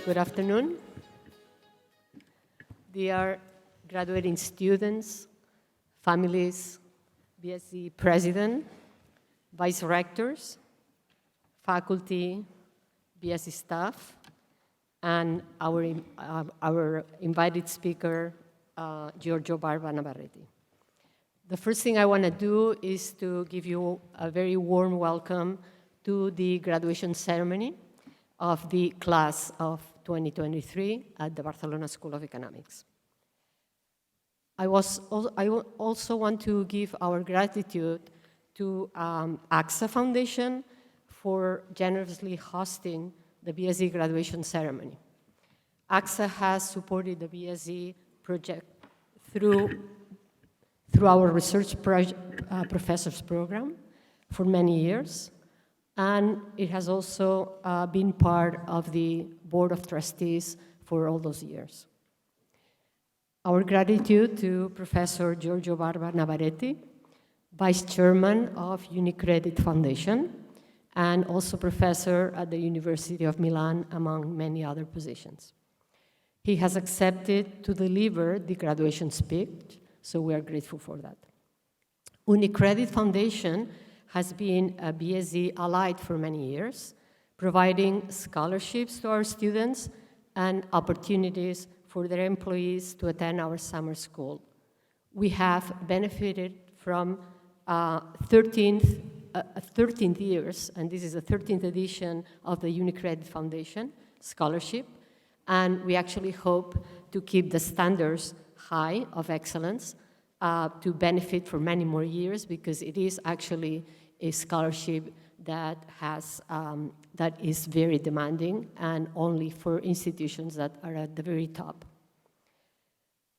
Good afternoon. Dear graduating students, families, BSE president, vice rectors, faculty, BSE staff, and our invited speaker, Giorgio Barba Navaretti. The first thing I want to do is to give you a very warm welcome to the graduation ceremony of the class of 2023 at the Barcelona School of Economics. I also want to give our gratitude to AXA Foundation for generously hosting the BSE graduation ceremony. AXA has supported the BSE project through our research professors program for many years, and it has also been part of the Board of Trustees for all those years. Our gratitude to Professor Giorgio Barba Navaretti, Vice Chairman of UniCredit Foundation, and also professor at the University of Milan, among many other positions. He has accepted to deliver the graduation speech, so we are grateful for that. UniCredit Foundation has been a BSE ally for many years, providing scholarships to our students and opportunities for their employees to attend our summer school. We have benefited from 13th years, and this is the 13th edition of the UniCredit Foundation scholarship, and we actually hope to keep the standards high of excellence to benefit for many more years, because it is actually a scholarship that is very demanding and only for institutions that are at the very top.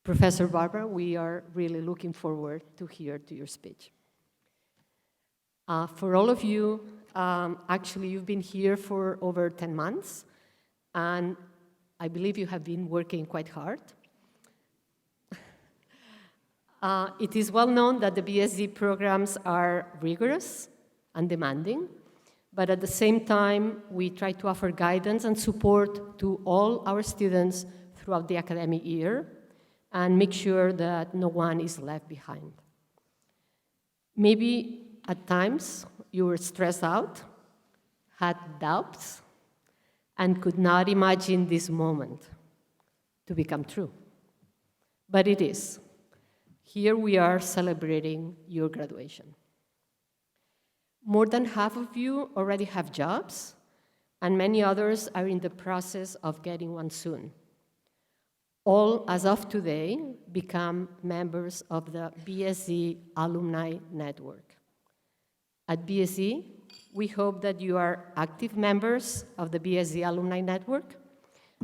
Professor Barba, we are really looking forward to hear to your speech. For all of you, actually you've been here for over 10 months, and I believe you have been working quite hard. It is well known that the BSE programs are rigorous and demanding, but at the same time, we try to offer guidance and support to all our students throughout the academic year and make sure that no one is left behind. Maybe at times you were stressed out, had doubts, and could not imagine this moment to become true. But it is. Here we are celebrating your graduation. More than half of you already have jobs, and many others are in the process of getting one soon. All, as of today, become members of the BSE Alumni Network. At BSE, we hope that you are active members of the BSE Alumni Network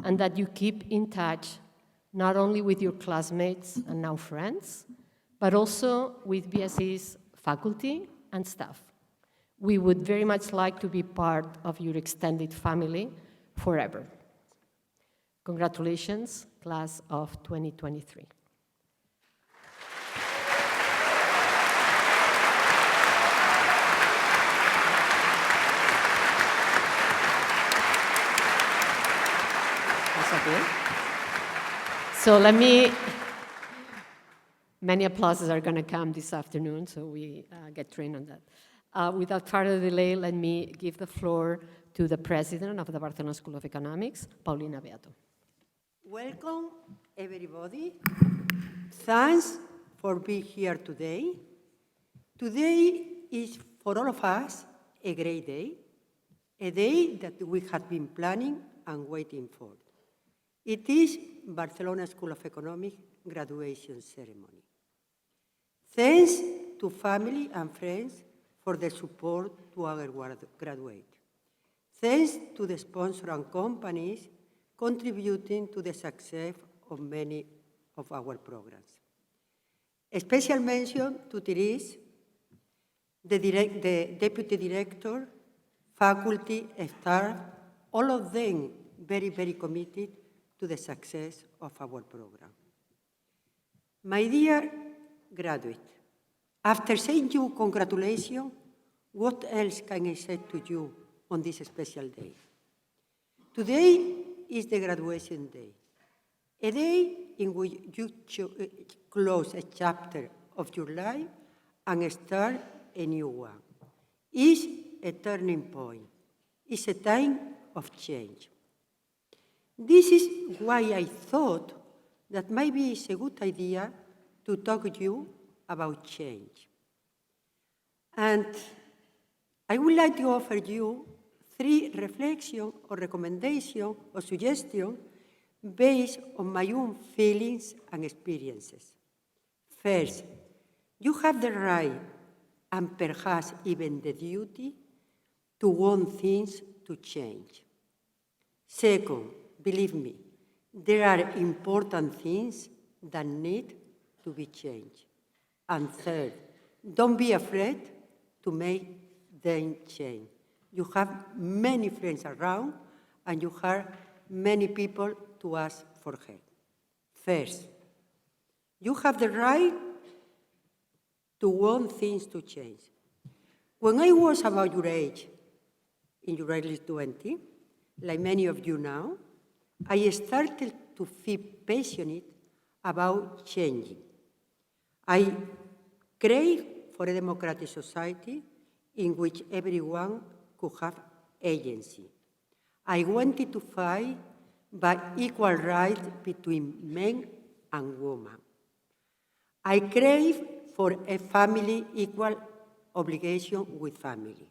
and that you keep in touch not only with your classmates and now friends, but also with BSE's faculty and staff. We would very much like to be part of your extended family forever. Congratulations, class of 2023. That's okay. So many applauses are going to come this afternoon, so we get trained on that. Without further delay, let me give the floor to the president of the Barcelona School of Economics, Paulina Beato. Welcome, everybody. Thanks for being here today. Today is, for all of us, a great day, a day that we have been planning and waiting for. It is Barcelona School of Economics graduation ceremony. Thanks to family and friends for the support to our graduate. Thanks to the sponsors and companies contributing to the success of many of our programs. A special mention to Therese, the deputy director, faculty, staff, all of them very, very committed to the success of our program. My dear graduate, after saying you congratulations, what else can I say to you on this special day? Today is the graduation day, a day in which you close a chapter of your life and start a new one. It's a turning point. It's a time of change. This is why I thought that maybe it's a good idea to talk to you about change. And I would like to offer you 3 reflections or recommendations or suggestions based on my own feelings and experiences. First, you have the right and perhaps even the duty to want things to change. Second, believe me, there are important things that need to be changed. And third, don't be afraid to make them change. You have many friends around, and you have many people to ask for help. First, you have the right to want things to change. When I was about your age, in your early 20s, like many of you now, I started to feel passionate about changing. I crave for a democratic society in which everyone could have agency. I wanted to fight by equal rights between men and women. I crave for a family equal obligation with family.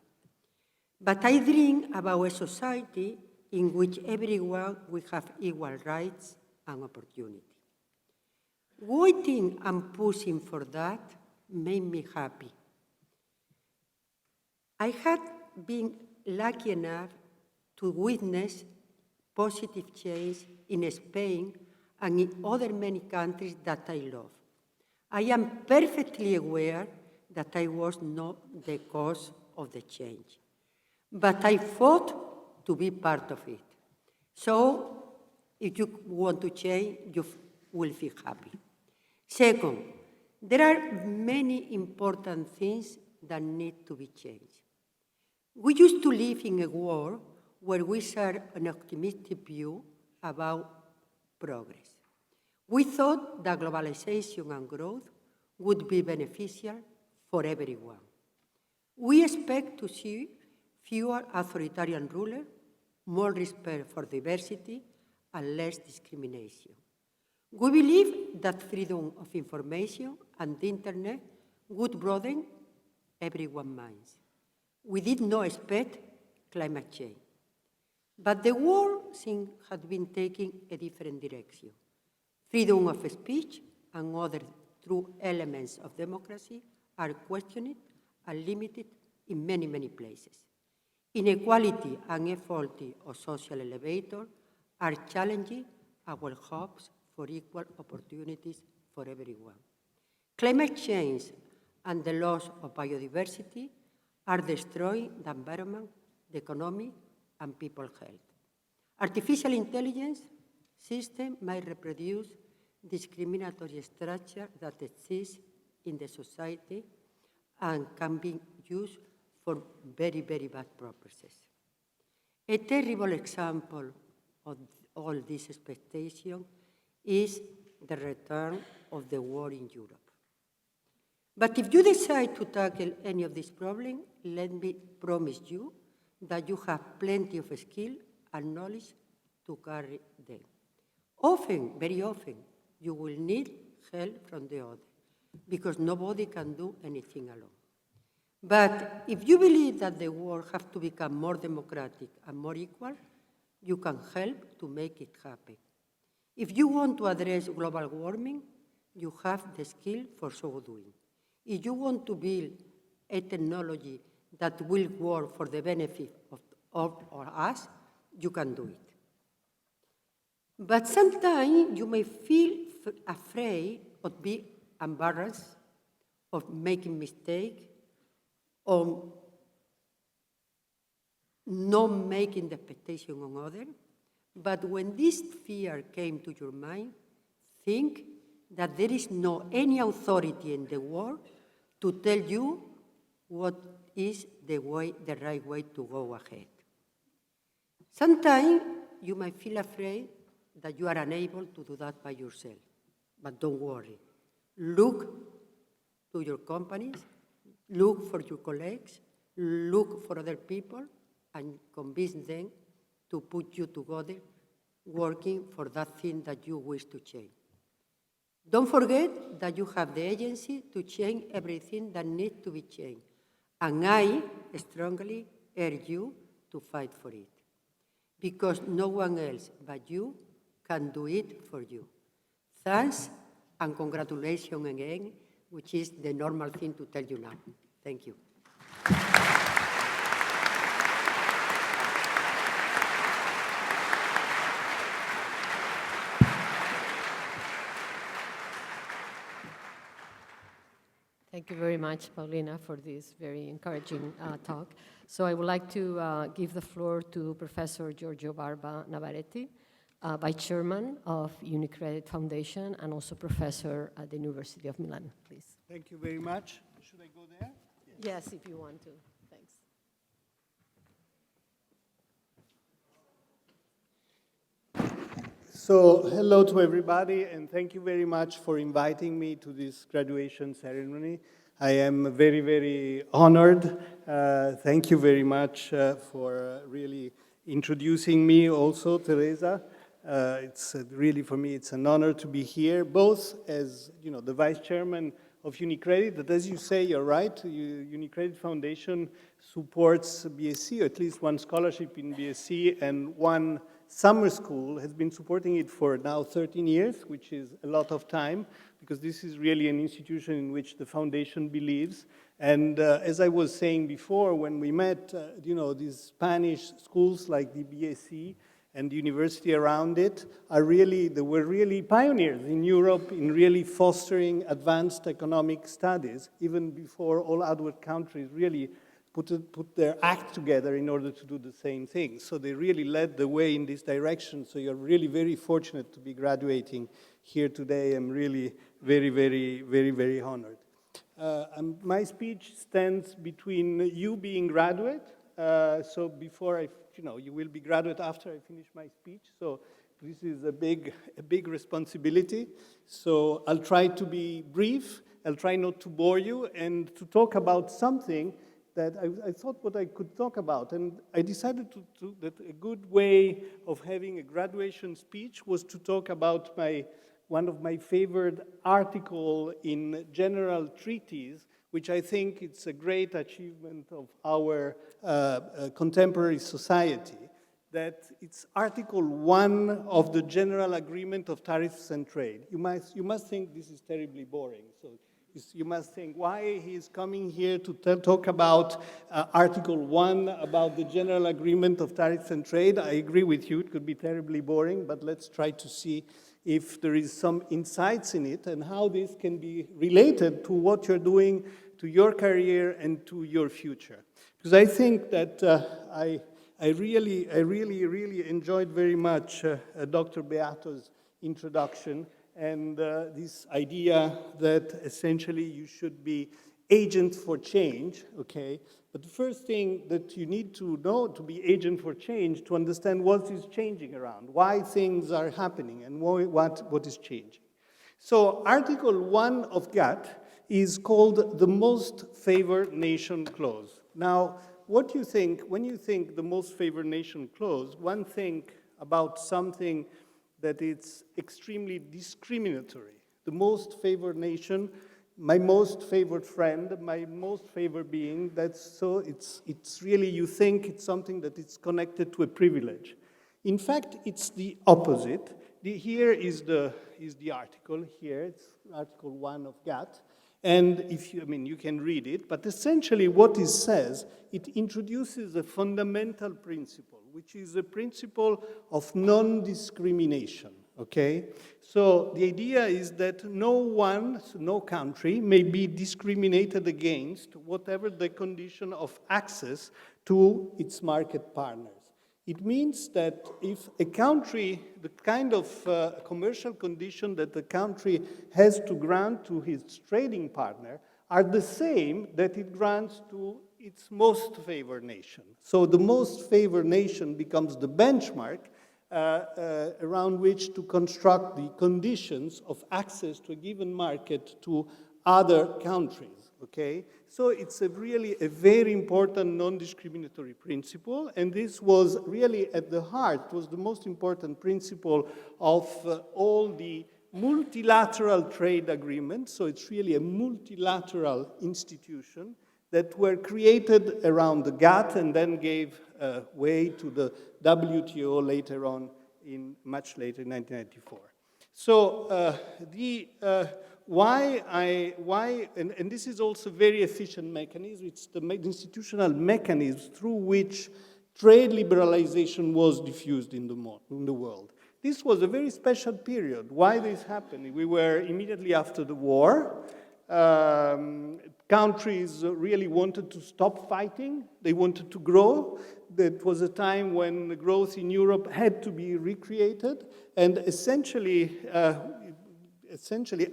But I dream about a society in which everyone will have equal rights and opportunity. Waiting and pushing for that made me happy. I had been lucky enough to witness positive change in Spain and in other many countries that I love. I am perfectly aware that I was not the cause of the change, but I fought to be part of it. So, if you want to change, you will feel happy. Second, there are many important things that need to be changed. We used to live in a world where we shared an optimistic view about progress. We thought that globalization and growth would be beneficial for everyone. We expect to see fewer authoritarian rulers, more respect for diversity, and less discrimination. We believe that freedom of information and the internet would broaden everyone's minds. We did not expect climate change. But the world seems to have been taking a different direction. Freedom of speech and other true elements of democracy are questioned and limited in many, many places. Inequality and inequality of social elevator are challenging our hopes for equal opportunities for everyone. Climate change and the loss of biodiversity are destroying the environment, the economy, and people's health. Artificial intelligence systems might reproduce discriminatory structure that exists in the society and can be used for very, very bad purposes. A terrible example of all this expectation is the return of the war in Europe. But if you decide to tackle any of these problems, let me promise you that you have plenty of skill and knowledge to carry them. Often, very often, you will need help from the other, because nobody can do anything alone. But if you believe that the world has to become more democratic and more equal, you can help to make it happen. If you want to address global warming, you have the skill for so doing. If you want to build a technology that will work for the benefit of us, you can do it. But sometimes you may feel afraid of being embarrassed, of making mistakes, or not making the expectation on others. But when this fear came to your mind, think that there is no any authority in the world to tell you what is the right way to go ahead. Sometimes you might feel afraid that you are unable to do that by yourself. But don't worry. Look to your companies, look for your colleagues, look for other people, and convince them to put you together working for that thing that you wish to change. Don't forget that you have the agency to change everything that needs to be changed. And I strongly urge you to fight for it, because no one else but you can do it for you. Thanks and congratulations again, which is the normal thing to tell you now. Thank you. Thank you very much, Paulina, for this very encouraging talk. So I would like to give the floor to Professor Giorgio Barba Navaretti, Vice Chairman of UniCredit Foundation and also Professor at the University of Milan, please. Thank you very much. Should I go there? Yes, if you want to. Thanks. So, hello to everybody, and thank you very much for inviting me to this graduation ceremony. I am very, very honored. Thank you very much for really introducing me also, Teresa. It's really, for me, it's an honor to be here, both as, the Vice Chairman of UniCredit, that as you say, you're right, UniCredit Foundation supports BSE, or at least one scholarship in BSE, and one summer school has been supporting it for now 13 years, which is a lot of time, because this is really an institution in which the foundation believes. And as I was saying before, when we met, these Spanish schools like the BSE and the university around it they were really pioneers in Europe in really fostering advanced economic studies, even before all other countries really put their act together in order to do the same thing. So they really led the way in this direction. So you're really very fortunate to be graduating here today. I'm really very, very, very, very honored. My speech stands between you being graduate. So before you will be graduate after I finish my speech. So this is a big responsibility. So I'll try to be brief. I'll try not to bore you and to talk about something that I thought what I could talk about. And I decided that a good way of having a graduation speech was to talk about one of my favorite article in General Treaties, which I think it's a great achievement of our contemporary society, that it's Article 1 of the General Agreement of Tariffs and Trade. You must think this is terribly boring. So you must think, why he is coming here to talk about Article 1 about the General Agreement of Tariffs and Trade? I agree with you, it could be terribly boring, but let's try to see if there is some insights in it and how this can be related to what you're doing, to your career and to your future. Because I think that I really enjoyed very much Dr. Beato's introduction, and this idea that essentially you should be agent for change, okay? But the first thing that you need to know to be agent for change, to understand what is changing around, why things are happening, and what is changing. So Article 1 of GATT is called the Most Favored Nation Clause. Now, what you think, when you think the Most Favored Nation Clause, one think about something that it's extremely discriminatory. The most favored nation, my most favored friend, my most favored being, it's really, you think it's something that is connected to a privilege. In fact, it's the opposite. Here is the article, here, it's Article 1 of GATT. And you can read it, but essentially what it says, it introduces a fundamental principle, which is a principle of non-discrimination, okay? So the idea is that no country may be discriminated against, whatever the condition of access to its market partners. It means that if a country, the kind of commercial condition that the country has to grant to its trading partner are the same that it grants to its most favored nation. So the most favored nation becomes the benchmark around which to construct the conditions of access to a given market to other countries, okay? So it's really a very important non-discriminatory principle, and this was really at the heart, was the most important principle of all the multilateral trade agreements. So it's really a multilateral institution that were created around the GATT and then gave way to the WTO later on, much later in 1994. So and this is also a very efficient mechanism. It's the institutional mechanism through which trade liberalization was diffused in the world. This was a very special period. Why this happened? We were immediately after the war. Countries really wanted to stop fighting. They wanted to grow. That was a time when the growth in Europe had to be recreated, and essentially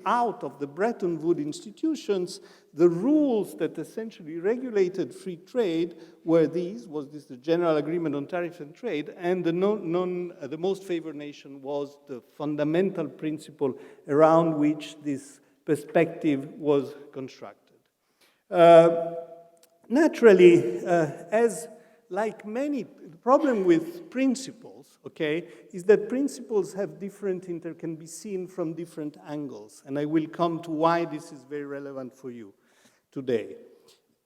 out of the Bretton Woods institutions, the rules that essentially regulated free trade were was the General Agreement on Tariff and Trade, and the most favored nation was the fundamental principle around which this perspective was constructed. Naturally, the problem with principles, okay, is that principles have can be seen from different angles, and I will come to why this is very relevant for you today.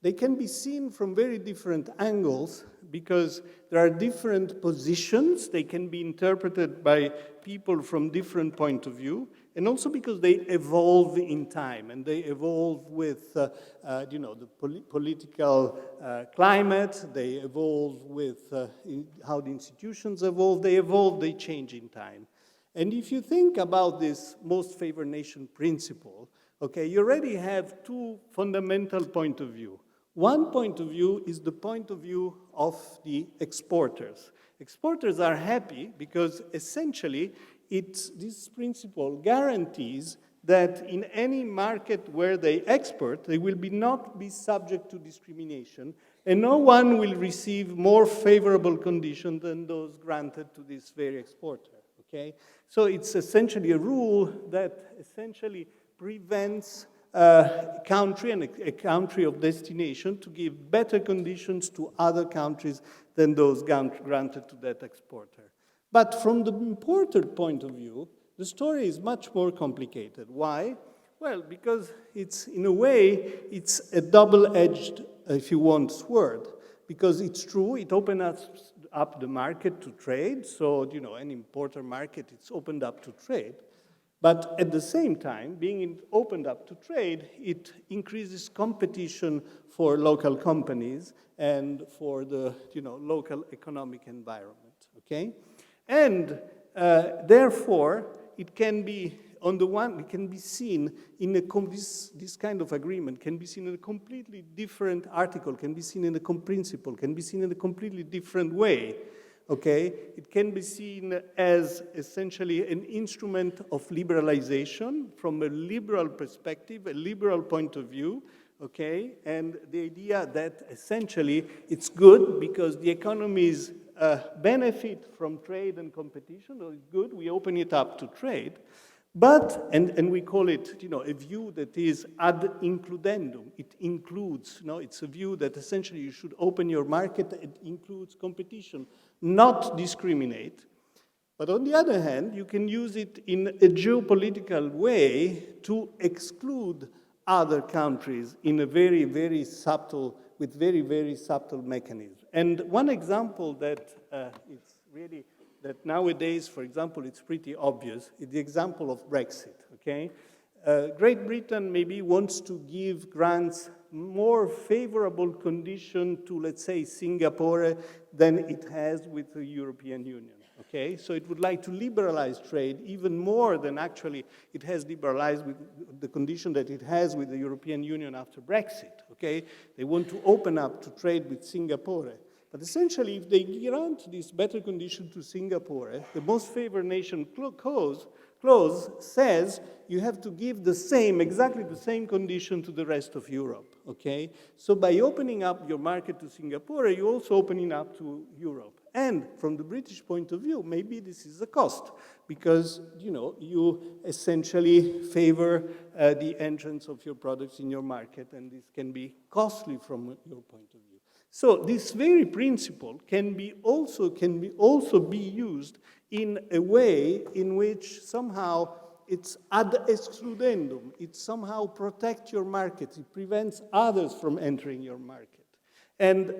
They can be seen from very different angles because there are different positions. They can be interpreted by people from different point of view, and also because they evolve in time, and they evolve with, the political climate. They evolve with how the institutions evolve. They change in time. And if you think about this most favored nation principle, okay, you already have two fundamental points of view. One point of view is the point of view of the exporters. Exporters are happy because essentially this principle guarantees that in any market where they export, they will not be subject to discrimination, and no one will receive more favorable conditions than those granted to this very exporter, okay? So it's essentially a rule that essentially prevents a country and a country of destination to give better conditions to other countries than those granted to that exporter. But from the importer point of view, the story is much more complicated. Why? Well, because in a way, it's a double-edged, if you want, sword. Because it's true, it opens up the market to trade. So, an importer market, it's opened up to trade. But at the same time, being opened up to trade, it increases competition for local companies and for the local economic environment, okay? And therefore, it can be, it can be seen in this kind of agreement can be seen in a completely different article, can be seen in a principle, can be seen in a completely different way. Okay, it can be seen as essentially an instrument of liberalization from a liberal perspective, a liberal point of view, okay, and the idea that essentially it's good because the economies benefit from trade and competition, so it's good, we open it up to trade, but, and we call it, a view that is ad includendum. It includes, it's a view that essentially you should open your market, it includes competition, not discriminate. But on the other hand, you can use it in a geopolitical way to exclude other countries in a very, very subtle, with very, very subtle mechanisms. And one example that it's really, that nowadays, for example, it's pretty obvious, is the example of Brexit, okay? Great Britain maybe wants to give grants more favorable condition to, let's say, Singapore than it has with the European Union, okay? So it would like to liberalize trade even more than actually it has liberalized with the condition that it has with the European Union after Brexit, okay? They want to open up to trade with Singapore. But essentially, if they grant this better condition to Singapore, the most favored nation clause says you have to give exactly the same condition to the rest of Europe, okay? So by opening up your market to Singapore, you're also opening up to Europe. And from the British point of view, maybe this is a cost, because you essentially favor the entrance of your products in your market, and this can be costly from your point of view. So this very principle can also be used in a way in which somehow it's ad excludendum. It somehow protects your market. It prevents others from entering your market. And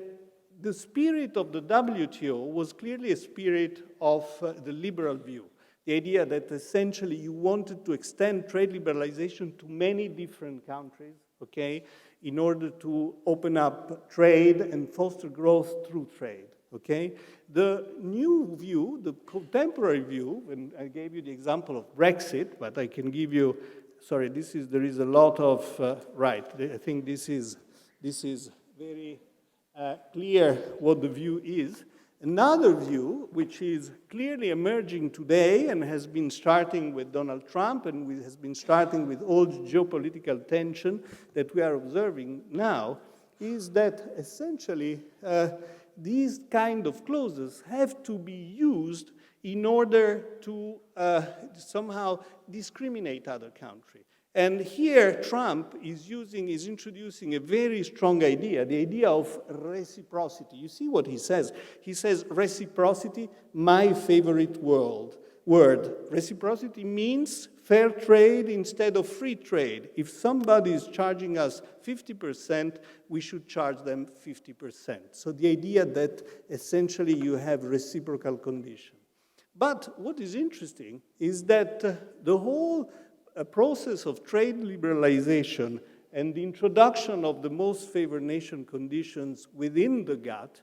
the spirit of the WTO was clearly a spirit of the liberal view. The idea that essentially you wanted to extend trade liberalization to many different countries, okay, in order to open up trade and foster growth through trade, okay? The new view, the contemporary view, and I gave you the example of Brexit, but I can give you, sorry, there is a lot of, right, I think this is very clear what the view is. Another view, which is clearly emerging today and has been starting with Donald Trump and has been starting with all the geopolitical tension that we are observing now, is that essentially these kind of clauses have to be used in order to somehow discriminate other countries. And here, Trump is introducing a very strong idea, the idea of reciprocity. You see what he says? He says, reciprocity, my favorite word. Reciprocity means fair trade instead of free trade. If somebody is charging us 50%, we should charge them 50%. So the idea that essentially you have reciprocal conditions. But what is interesting is that the whole process of trade liberalization and the introduction of the most favored nation conditions within the GATT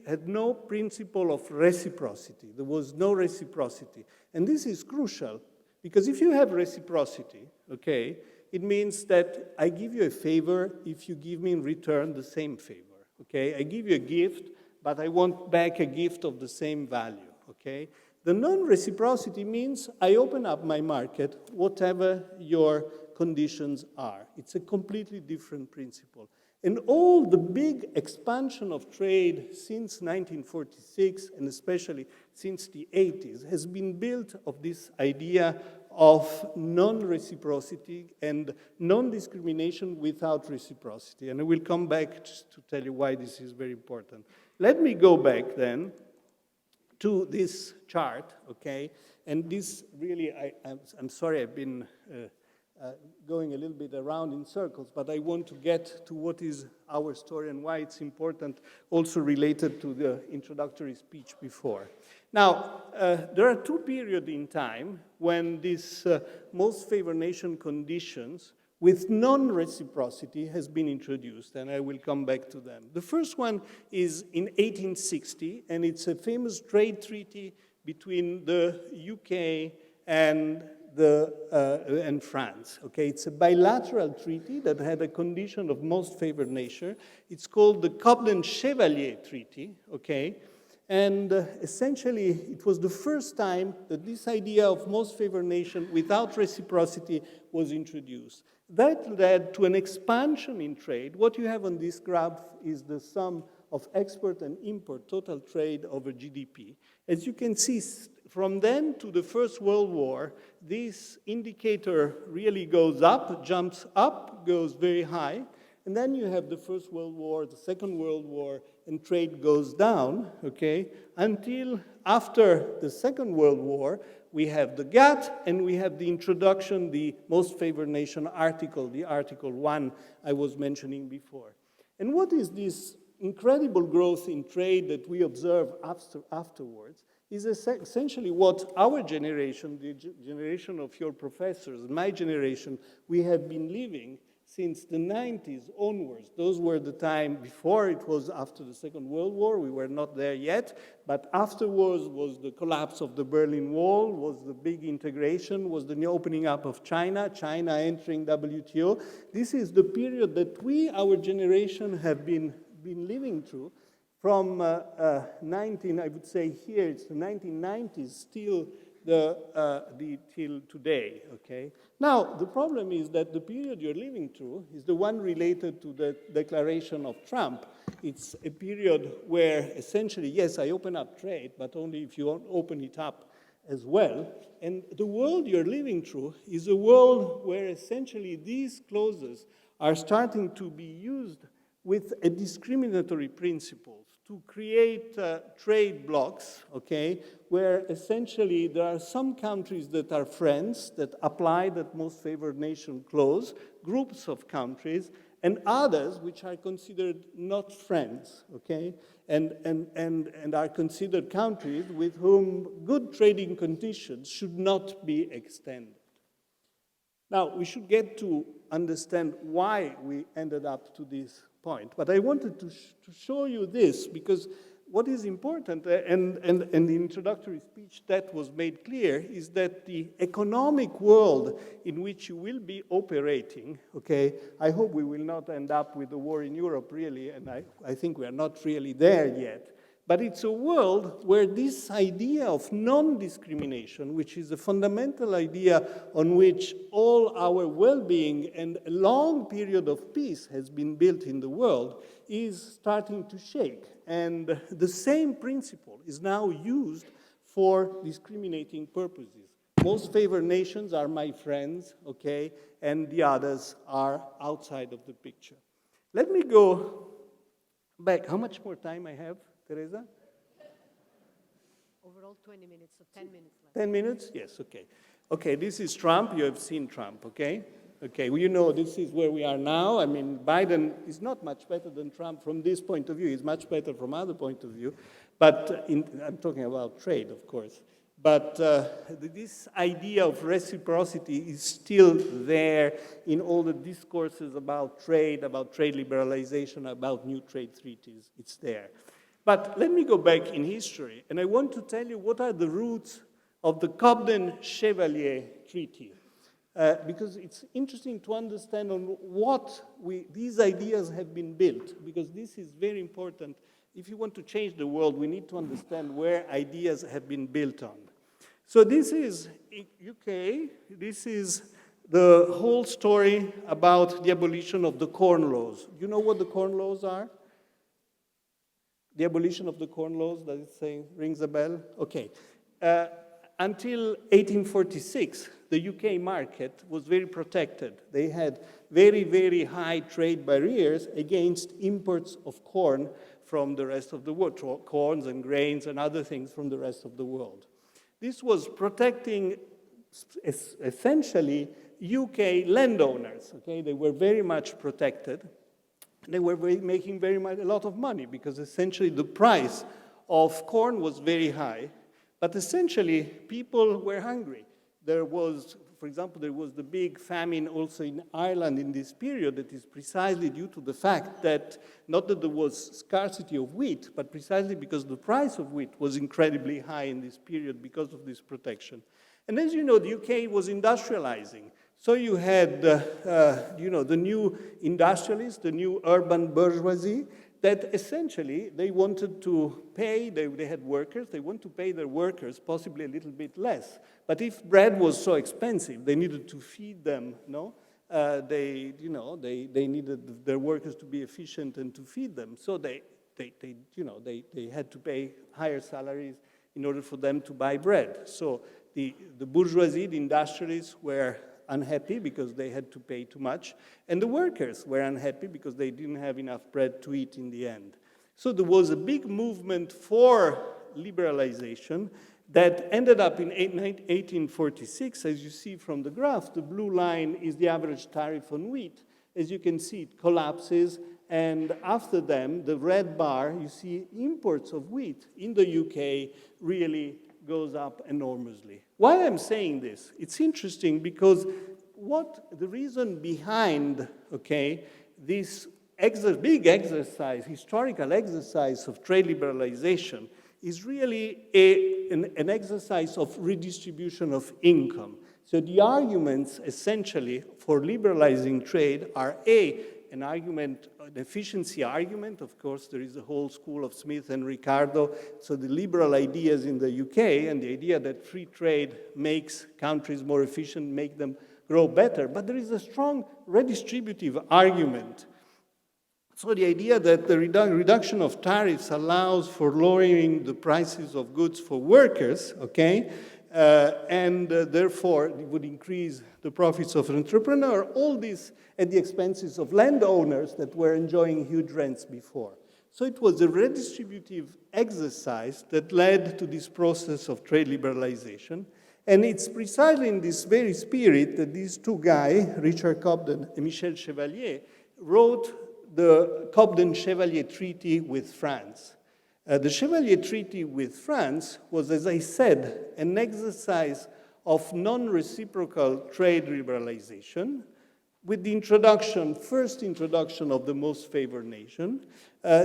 had no principle of reciprocity. There was no reciprocity. And this is crucial, because if you have reciprocity, okay, it means that I give you a favor if you give me in return the same favor, okay? I give you a gift, but I want back a gift of the same value, okay? The non-reciprocity means I open up my market, whatever your conditions are. It's a completely different principle. And all the big expansion of trade since 1946, and especially since the 80s, has been built of this idea of non-reciprocity and non-discrimination without reciprocity. And I will come back just to tell you why this is very important. Let me go back then to this chart, okay? And this really, I'm sorry I've been going a little bit around in circles, but I want to get to what is our story and why it's important, also related to the introductory speech before. Now, there are two periods in time when these most favored nation conditions with non-reciprocity has been introduced, and I will come back to them. The first one is in 1860, and it's a famous trade treaty between the UK and France. Okay, it's a bilateral treaty that had a condition of most favored nation. It's called the Cobden-Chevalier Treaty. Okay, and essentially it was the first time that this idea of most favored nation without reciprocity was introduced. That led to an expansion in trade. What you have on this graph is the sum of export and import, total trade over GDP. As you can see, from then to the First World War, this indicator really goes up, jumps up, goes very high, and then you have the First World War, the Second World War, and trade goes down, okay, until after the Second World War, we have the GATT, and we have the introduction, the most favored nation article, the Article 1 I was mentioning before. And what is this incredible growth in trade that we observe afterwards is essentially what our generation, the generation of your professors, my generation, we have been living since the 90s onwards. Those were the time before, it was after the Second World War, we were not there yet, but afterwards was the collapse of the Berlin Wall, was the big integration, was the new opening up of China, China entering WTO. This is the period that we, our generation, have been living through from I would say here, it's the 1990s till till today, okay? Now, the problem is that the period you're living through is the one related to the declaration of Trump. It's a period where essentially, yes, I open up trade, but only if you open it up as well. And the world you're living through is a world where essentially these clauses are starting to be used with a discriminatory principle to create trade blocks, okay, where essentially there are some countries that are friends that apply that most favored nation clause, groups of countries, and others which are considered not friends, okay, and are considered countries with whom good trading conditions should not be extended. Now, we should get to understand why we ended up to this point. But I wanted to show you this because what is important, and the introductory speech that was made clear, is that the economic world in which you will be operating, okay, I hope we will not end up with the war in Europe, really, and I think we are not really there yet. But it's a world where this idea of non-discrimination, which is a fundamental idea on which all our well-being and a long period of peace has been built in the world, is starting to shake. And the same principle is now used for discriminating purposes. Most favored nations are my friends, okay, and the others are outside of the picture. Let me go back. How much more time I have, Teresa? Overall 20 minutes, so 10 minutes left. 10 minutes? Yes, okay. Okay, this is Trump. You have seen Trump, okay? Okay, well, you know this is where we are now. I mean, Biden is not much better than Trump from this point of view. He's much better from other point of view. But I'm talking about trade, of course. But this idea of reciprocity is still there in all the discourses about trade liberalization, about new trade treaties. It's there. But let me go back in history, and I want to tell you what are the roots of the Cobden-Chevalier Treaty. Because it's interesting to understand on what these ideas have been built, because this is very important. If you want to change the world, we need to understand where ideas have been built on. So this is UK. This is the whole story about the abolition of the Corn Laws. You know what the Corn Laws are? The abolition of the Corn Laws, does it say, rings a bell? Okay. Until 1846, the UK market was very protected. They had very, very high trade barriers against imports of corn from the rest of the world, corns and grains and other things from the rest of the world. This was protecting essentially UK landowners, okay? They were very much protected. They were making a lot of money because essentially the price of corn was very high. But essentially, people were hungry. There was, for example, there was the big famine also in Ireland in this period that is precisely due to the fact that, not that there was scarcity of wheat, but precisely because the price of wheat was incredibly high in this period because of this protection. And as you know, the UK was industrializing. So you had, the new industrialists, the new urban bourgeoisie, that essentially they wanted to pay, they had workers, they want to pay their workers possibly a little bit less. But if bread was so expensive, they needed to feed them, no? They needed their workers to be efficient and to feed them. So they had to pay higher salaries in order for them to buy bread. So the bourgeoisie, the industrialists were unhappy because they had to pay too much, and the workers were unhappy because they didn't have enough bread to eat in the end. So there was a big movement for liberalization that ended up in 1846. As you see from the graph, the blue line is the average tariff on wheat. As you can see, it collapses, and after them, the red bar, you see imports of wheat in the UK really goes up enormously. Why I'm saying this? It's interesting because the reason behind, okay, this big exercise, historical exercise of trade liberalization is really an exercise of redistribution of income. So the arguments essentially for liberalizing trade are an argument, an efficiency argument. Of course, there is a whole school of Smith and Ricardo. So the liberal ideas in the UK and the idea that free trade makes countries more efficient, make them grow better. But there is a strong redistributive argument. So the idea that the reduction of tariffs allows for lowering the prices of goods for workers, okay, and therefore it would increase the profits of an entrepreneur, all this at the expenses of landowners that were enjoying huge rents before. So it was a redistributive exercise that led to this process of trade liberalization. And it's precisely in this very spirit that these two guys, Richard Cobden and Michel Chevalier, wrote the Cobden-Chevalier Treaty with France. The Chevalier Treaty with France was, as I said, an exercise of non-reciprocal trade liberalization with the first introduction of the most favored nation.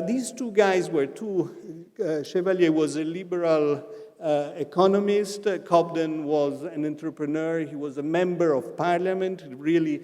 These two guys were Chevalier was a liberal economist. Cobden was an entrepreneur. He was a member of parliament. Really,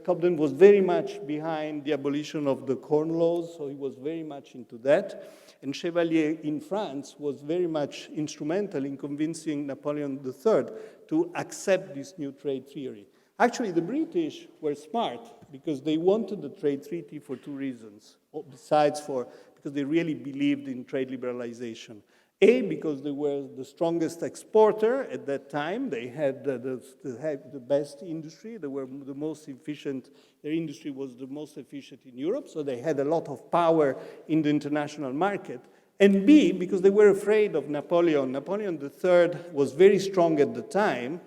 Cobden was very much behind the abolition of the Corn Laws, so he was very much into that. And Chevalier in France was very much instrumental in convincing Napoleon III to accept this new trade theory. Actually, the British were smart because they wanted the trade treaty for two reasons, because they really believed in trade liberalization. A, because they were the strongest exporter at that time. They had the best industry. They were the most efficient. Their industry was the most efficient in Europe, so they had a lot of power in the international market. And B, because they were afraid of Napoleon. Napoleon III was very strong at the time,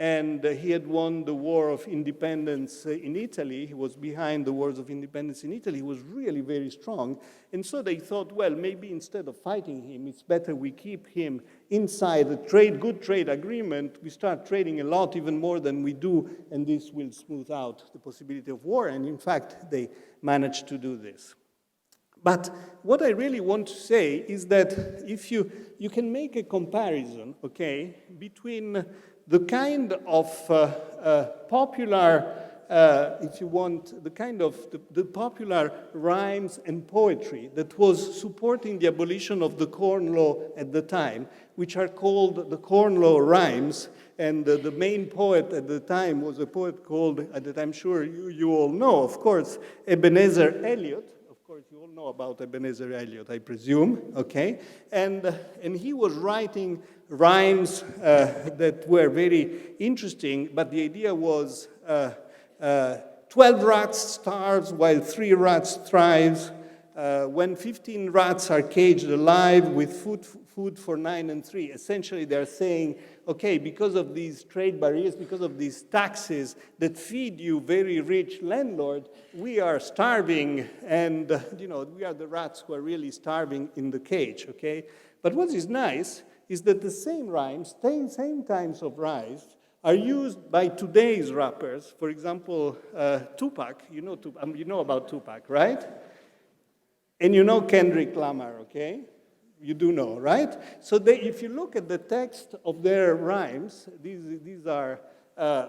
and he had won the War of Independence in Italy. He was behind the Wars of Independence in Italy. He was really very strong. And so they thought, well, maybe instead of fighting him, it's better we keep him inside a good trade agreement. We start trading a lot, even more than we do, and this will smooth out the possibility of war. And in fact, they managed to do this. But what I really want to say is that if you can make a comparison, okay, between the kind of popular, if you want, the kind of the popular rhymes and poetry that was supporting the abolition of the Corn Law at the time, which are called the Corn Law rhymes, and the main poet at the time was a poet called, that I'm sure you all know, of course, Ebenezer Eliot. Of course, you all know about Ebenezer Eliot, I presume, okay? And he was writing rhymes that were very interesting, but the idea was 12 rats starve while 3 rats thrive. When 15 rats are caged alive with food for 9 and 3. Essentially, they're saying, okay, because of these trade barriers, because of these taxes that feed you very rich landlord, we are starving, and we are the rats who are really starving in the cage, okay? But what is nice is that the same rhymes, same kinds of rhymes, are used by today's rappers. For example, Tupac, you know about Tupac, right? And you know Kendrick Lamar, okay? You do know, right? So if you look at the text of their rhymes, these are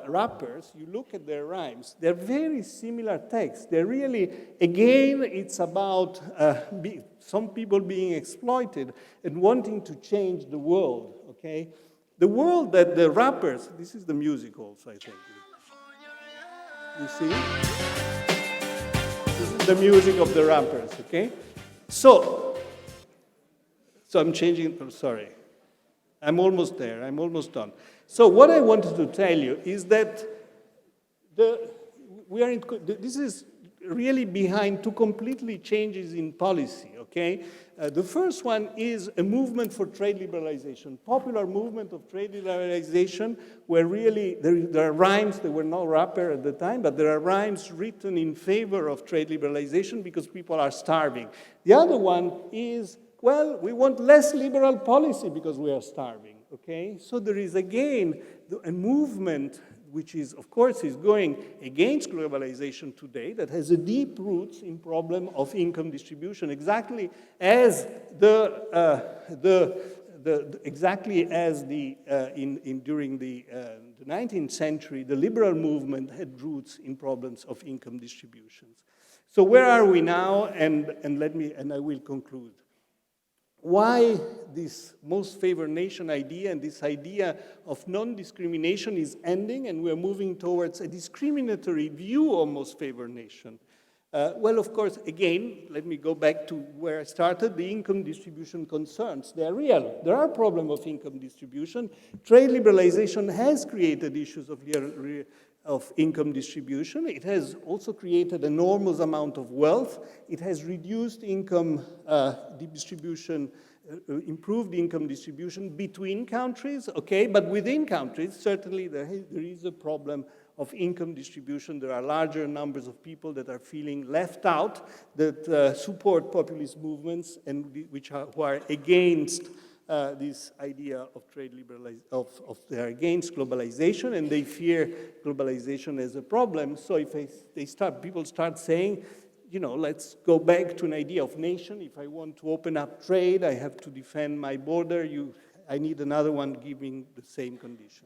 rappers, you look at their rhymes, they're very similar texts. They're really, again, it's about some people being exploited and wanting to change the world, okay? The world that the rappers, this is the music also, I think. You see? This is the music of the rappers, okay? So I'm changing, sorry. I'm almost there, I'm almost done. So what I wanted to tell you is that this is really behind two completely changes in policy, okay? The first one is a movement for trade liberalization, popular movement of trade liberalization, where really there are rhymes, there were no rapper at the time, but there are rhymes written in favor of trade liberalization because people are starving. The other one is, well, we want less liberal policy because we are starving, okay? So there is again a movement which is, of course, is going against globalization today, that has a deep roots in problem of income distribution, exactly as during the 19th century, the liberal movement had roots in problems of income distributions. So where are we now? And I will conclude. Why this most favored nation idea and this idea of non-discrimination is ending and we're moving towards a discriminatory view of most favored nation? Well, of course, again, let me go back to where I started. The income distribution concerns, they are real. There are problems of income distribution. Trade liberalization has created issues of income distribution. It has also created an enormous amount of wealth. It has reduced income distribution, improved income distribution between countries, okay? But within countries, certainly there is a problem of income distribution. There are larger numbers of people that are feeling left out, that support populist movements and who are against this idea of trade liberalization, they're against globalization, and they fear globalization as a problem. So if people start saying, you know, let's go back to an idea of nation. If I want to open up trade, I have to defend my border. I need another one giving the same condition.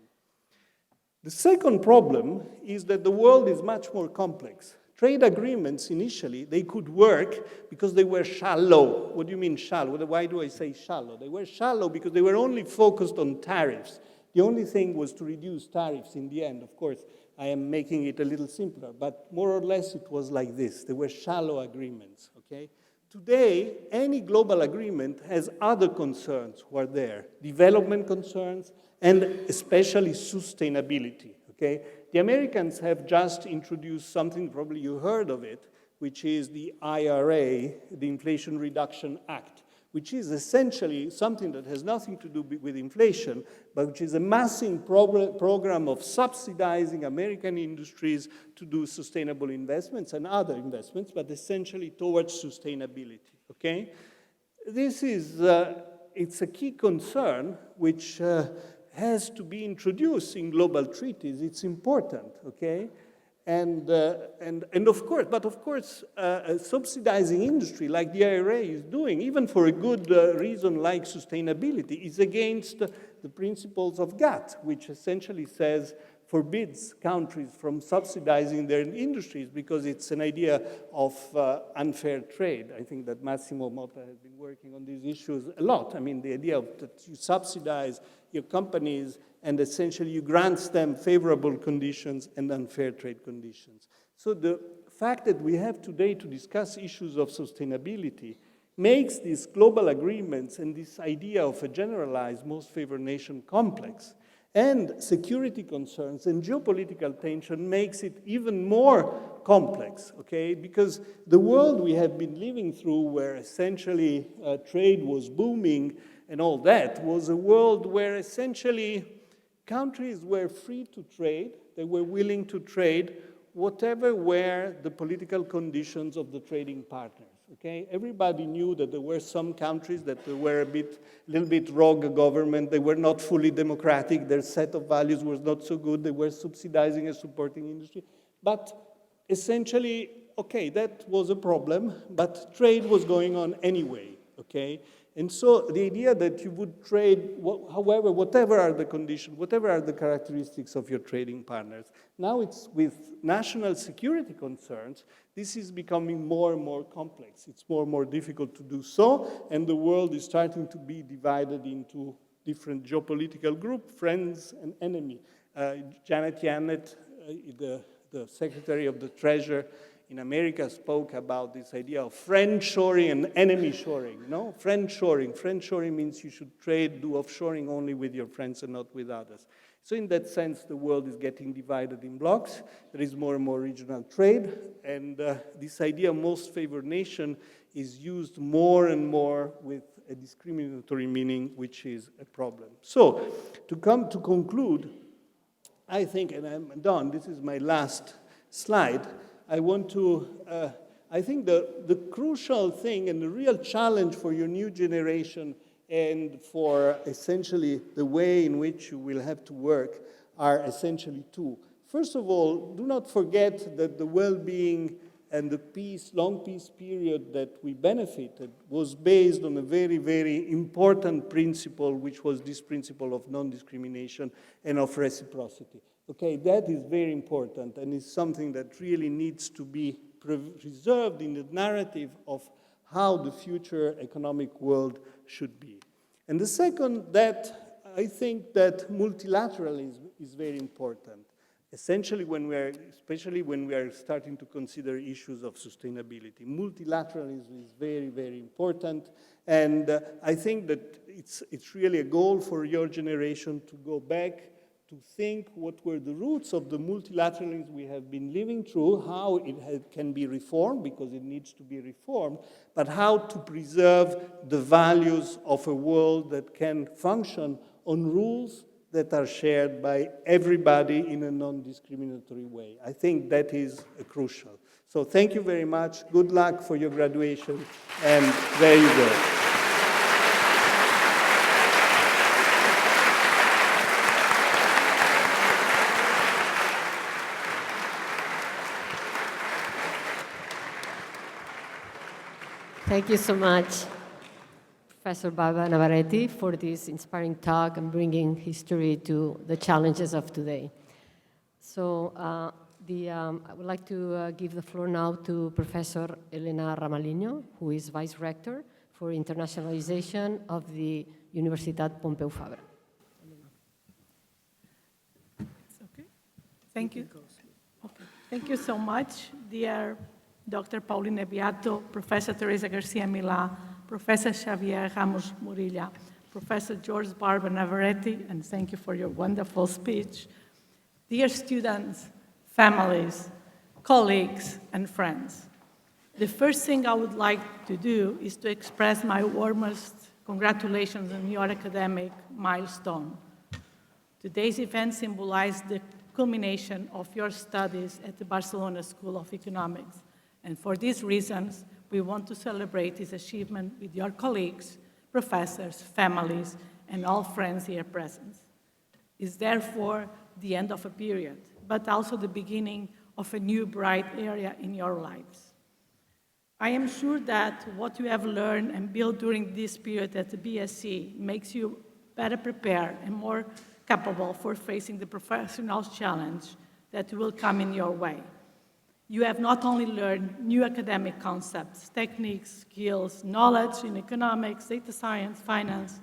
The second problem is that the world is much more complex. Trade agreements, initially, they could work because they were shallow. What do you mean shallow? Why do I say shallow? They were shallow because they were only focused on tariffs. The only thing was to reduce tariffs in the end. Of course, I am making it a little simpler, but more or less it was like this. They were shallow agreements, okay? Today, any global agreement has other concerns who are there, development concerns, and especially sustainability, okay? The Americans have just introduced something, probably you heard of it, which is the IRA, the Inflation Reduction Act, which is essentially something that has nothing to do with inflation, but which is a massive program of subsidizing American industries to do sustainable investments and other investments, but essentially towards sustainability, okay? This is, it's a key concern which has to be introduced in global treaties. It's important, okay? And of course, subsidizing industry like the IRA is doing, even for a good reason like sustainability, is against the principles of GATT, which essentially forbids countries from subsidizing their industries because it's an idea of unfair trade. I think that Massimo Motta has been working on these issues a lot. I mean, the idea that you subsidize your companies and essentially you grant them favorable conditions and unfair trade conditions. So the fact that we have today to discuss issues of sustainability makes these global agreements and this idea of a generalized most favored nation complex. And security concerns and geopolitical tension makes it even more complex, okay? Because the world we have been living through where essentially trade was booming and all that was a world where essentially countries were free to trade, they were willing to trade, whatever were the political conditions of the trading partners, okay? Everybody knew that there were some countries that were a little bit rogue government, they were not fully democratic, their set of values was not so good, they were subsidizing and supporting industry, but essentially, okay, that was a problem, but trade was going on anyway, okay? And so the idea that you would trade, however, whatever are the conditions, whatever are the characteristics of your trading partners, now it's with national security concerns, this is becoming more and more complex. It's more and more difficult to do so, and the world is starting to be divided into different geopolitical groups, friends and enemy. Janet Yellen, the Secretary of the Treasury in America, spoke about this idea of friend shoring and enemy shoring, no? Friend shoring. Friend shoring means you should do offshoring only with your friends and not with others. So in that sense, the world is getting divided in blocks. There is more and more regional trade, and this idea of most favored nation is used more and more with a discriminatory meaning, which is a problem. So to conclude, I think, and I'm done, this is my last slide, I want to, I think the crucial thing and the real challenge for your new generation and for essentially the way in which you will have to work are essentially two. First of all, do not forget that the well-being and the long peace period that we benefited was based on a very, very important principle, which was this principle of non-discrimination and of reciprocity. Okay, that is very important and is something that really needs to be preserved in the narrative of how the future economic world should be. And the second, that I think that multilateralism is very important. essentially especially when we are starting to consider issues of sustainability. Multilateralism is very, very important, and I think that it's really a goal for your generation to go back to think what were the roots of the multilateralism we have been living through, how it can be reformed, because it needs to be reformed, but how to preserve the values of a world that can function on rules that are shared by everybody in a non-discriminatory way. I think that is crucial. So thank you very much. Good luck for your graduation. And there you go. Thank you so much, Professor Barba Navaretti, for this inspiring talk and bringing history to the challenges of today. So I would like to give the floor now to Professor Elena Ramalino, who is Vice Rector for Internationalization of the Universitat Pompeu Fabra. It's okay. Thank you. Okay. Thank you so much, dear Dr. Paulina Beato, Professor Teresa Garcia Milá, Professor Xavier Ramos Murilla, Professor George Barba Navaretti, and thank you for your wonderful speech. Dear students, families, colleagues, and friends, the first thing I would like to do is to express my warmest congratulations on your academic milestone. Today's event symbolized the culmination of your studies at the Barcelona School of Economics, and for these reasons, we want to celebrate this achievement with your colleagues, professors, families, and all friends here present. It's therefore the end of a period, but also the beginning of a new bright area in your lives. I am sure that what you have learned and built during this period at the BSE makes you better prepared and more capable for facing the professional challenge that will come in your way. You have not only learned new academic concepts, techniques, skills, knowledge in economics, data science, finance,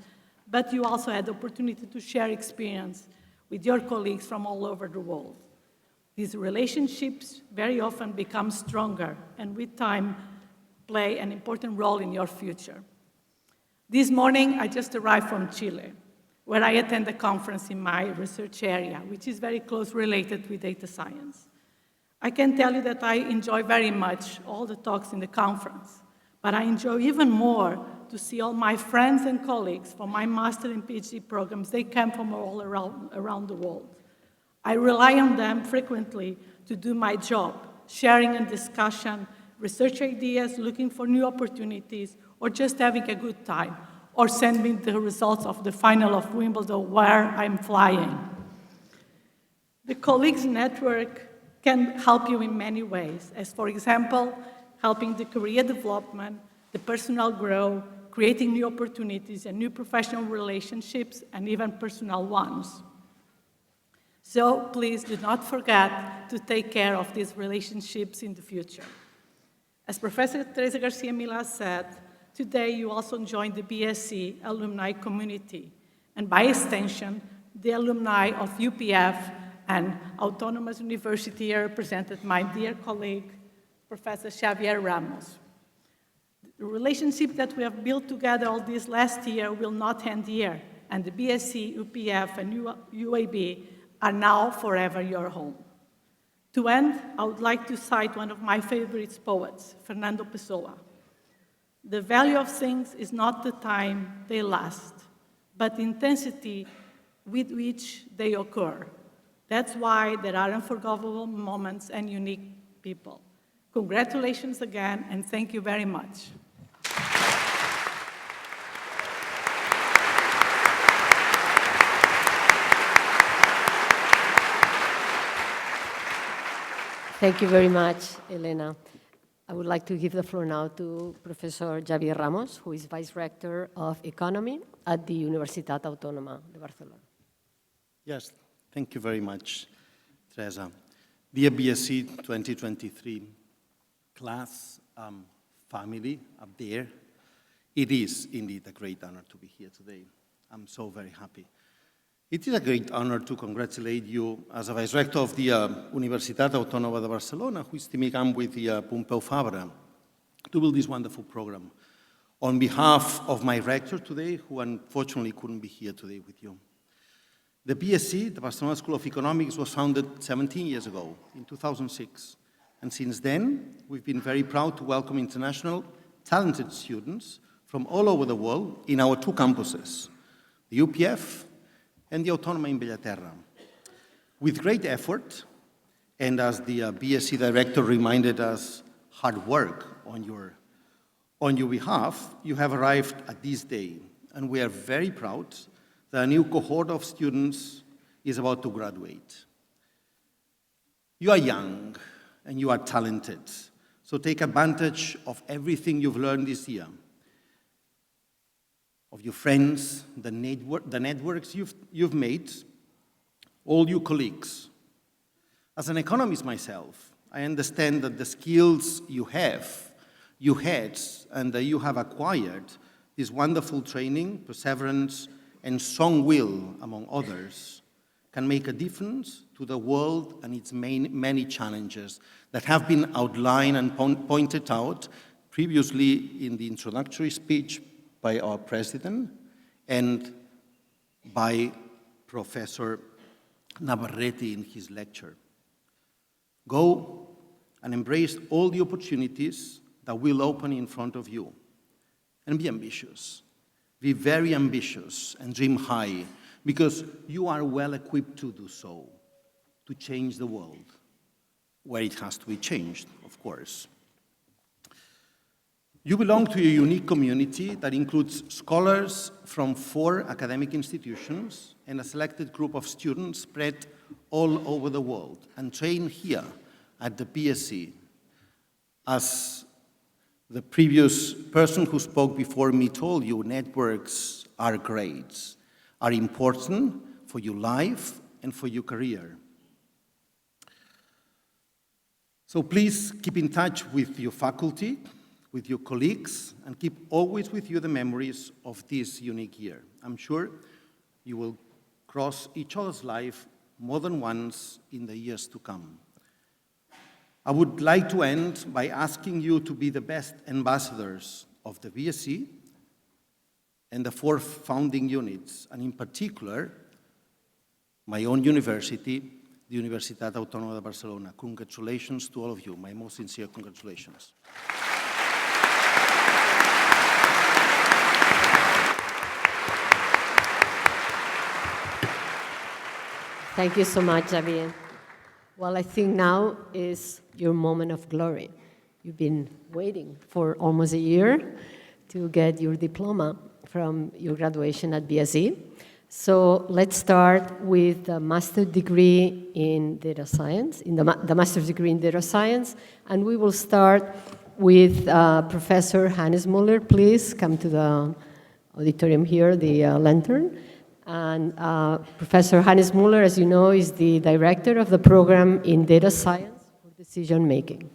but you also had the opportunity to share experience with your colleagues from all over the world. These relationships very often become stronger and with time play an important role in your future. This morning, I just arrived from Chile, where I attend a conference in my research area, which is very close related with data science. I can tell you that I enjoy very much all the talks in the conference, but I enjoy even more to see all my friends and colleagues from my master and PhD programs. They come from all around the world. I rely on them frequently to do my job, sharing and discussion, research ideas, looking for new opportunities, or just having a good time, or sending the results of the final of Wimbledon where I'm flying. The colleagues network can help you in many ways, as for example, helping the career development, the personal growth, creating new opportunities and new professional relationships, and even personal ones. So please do not forget to take care of these relationships in the future. As Professor Teresa Garcia Milá said, today you also join the BSE alumni community, and by extension, the alumni of UPF and Autonomous University represented my dear colleague, Professor Xavier Ramos. The relationship that we have built together all this last year will not end here, and the BSE, UPF, and UAB are now forever your home. To end, I would like to cite one of my favorite poets, Fernando Pessoa. The value of things is not the time they last, but the intensity with which they occur. That's why there are unforgettable moments and unique people. Congratulations again, and thank you very much. Thank you very much, Elena. I would like to give the floor now to Professor Xavier Ramos, who is Vice Rector of Economy at the Universitat Autònoma de Barcelona. Yes, thank you very much, Teresa. Dear BSE 2023 class, family up there, it is indeed a great honor to be here today. I'm so very happy. It is a great honor to congratulate you as a vice rector of the Universitat Autònoma de Barcelona, who is teaming up with the Pompeu Fabra to build this wonderful program. On behalf of my rector today, who unfortunately couldn't be here today with you. The BSE, the Barcelona School of Economics, was founded 17 years ago, in 2006. And since then, we've been very proud to welcome international talented students from all over the world in our two campuses, the UPF and the Autònoma in Bellaterra. With great effort, and as the BSE director reminded us, hard work on your behalf, you have arrived at this day, and we are very proud that a new cohort of students is about to graduate. You are young, and you are talented, so take advantage of everything you've learned this year, of your friends, the networks you've made, all your colleagues. As an economist myself, I understand that the skills you had, and that you have acquired, this wonderful training, perseverance, and strong will, among others, can make a difference to the world and its many challenges that have been outlined and pointed out previously in the introductory speech by our president and by Professor Navaretti in his lecture. Go and embrace all the opportunities that will open in front of you. And be ambitious. Be very ambitious and dream high, because you are well equipped to do so, to change the world, where it has to be changed, of course. You belong to a unique community that includes scholars from 4 academic institutions and a selected group of students spread all over the world and trained here at the BSE. As the previous person who spoke before me told you, networks are great, are important for your life and for your career. So please keep in touch with your faculty, with your colleagues, and keep always with you the memories of this unique year. I'm sure you will cross each other's life more than once in the years to come. I would like to end by asking you to be the best ambassadors of the BSE and the 4 founding units, and in particular, my own university, the Universitat Autònoma de Barcelona. Congratulations to all of you, my most sincere congratulations. Thank you so much, Javier. Well, I think now is your moment of glory. You've been waiting for almost a year to get your diploma from your graduation at BSE. So let's start with the master's degree in data science, the master's degree in data science, and we will start with Professor Hannes Muller. Please come to the auditorium here, the lantern. And Professor Hannes Muller, as you know, is the director of the program in data science for decision making.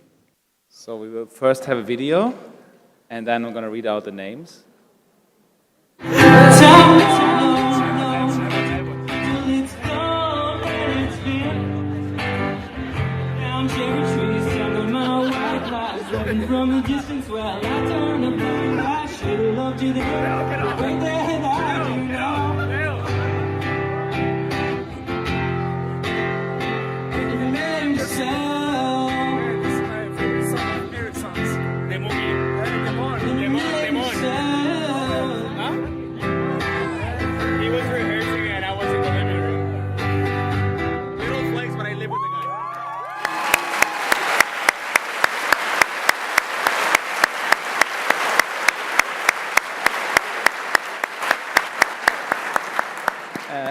So we will first have a video, and then I'm going to read out the names. From a distance, well, I turn up, I should have loved you there. Right there, I do know. If you made him sell, this is my favorite song, Eric songs. Demon. Huh? He was rehearsing and I was in the living room. Little flex, but I live with the guy.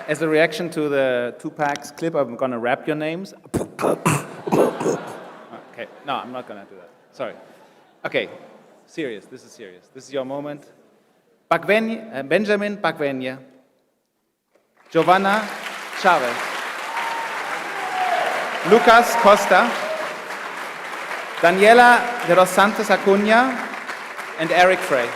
As a reaction to the Tupac's clip, I'm going to rap your names. Okay, no, I'm not going to do that. Sorry. Okay, serious. This is serious. This is your moment. Benjamin Pagvenia. Giovanna Chaves. Lucas Costa. Daniela de los Santos Acuña. And Eric Frey.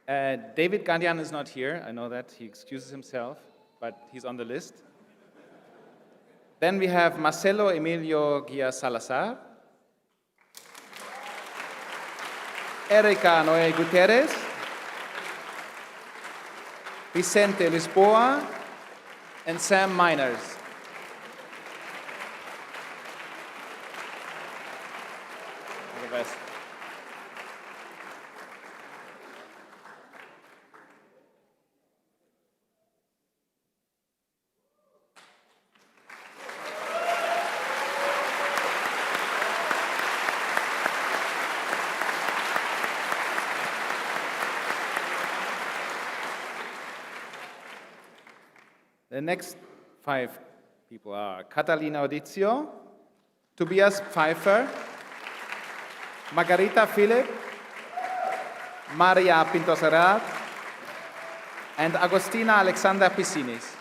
David Gandian is not here. I know that. He excuses himself, but he's on the list. Then we have Marcelo Emilio Guia Salazar, Erika Noé Gutierrez, Vicente Lisboa, and Sam Miners. All the best. The next 5 people are Catalina Odizio, Tobias Pfeiffer, Margarita Philip, Maria Pintoserat, and Agostina Alexandra Piscinis.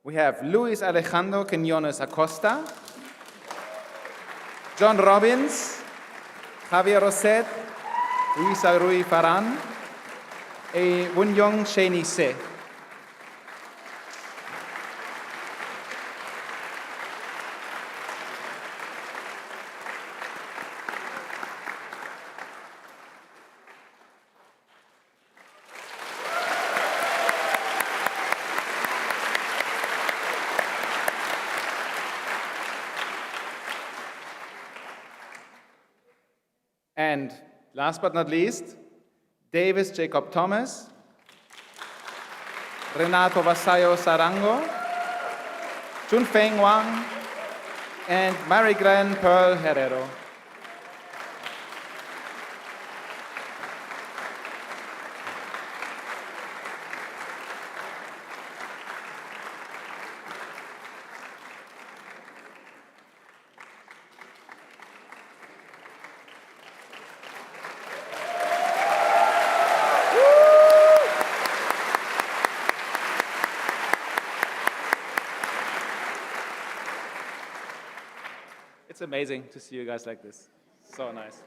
We have Luis Alejandro Quiñones Acosta, John Robbins, Javier Roset, Luisa Rui Faran, and Wunyong Sheni Se. And last but not least, Davis Jacob Thomas, Renato Vasallo Sarango, Junfeng Wang, and Mary-Glenn Pearl Herrero. It's amazing to see you guys like this. So nice.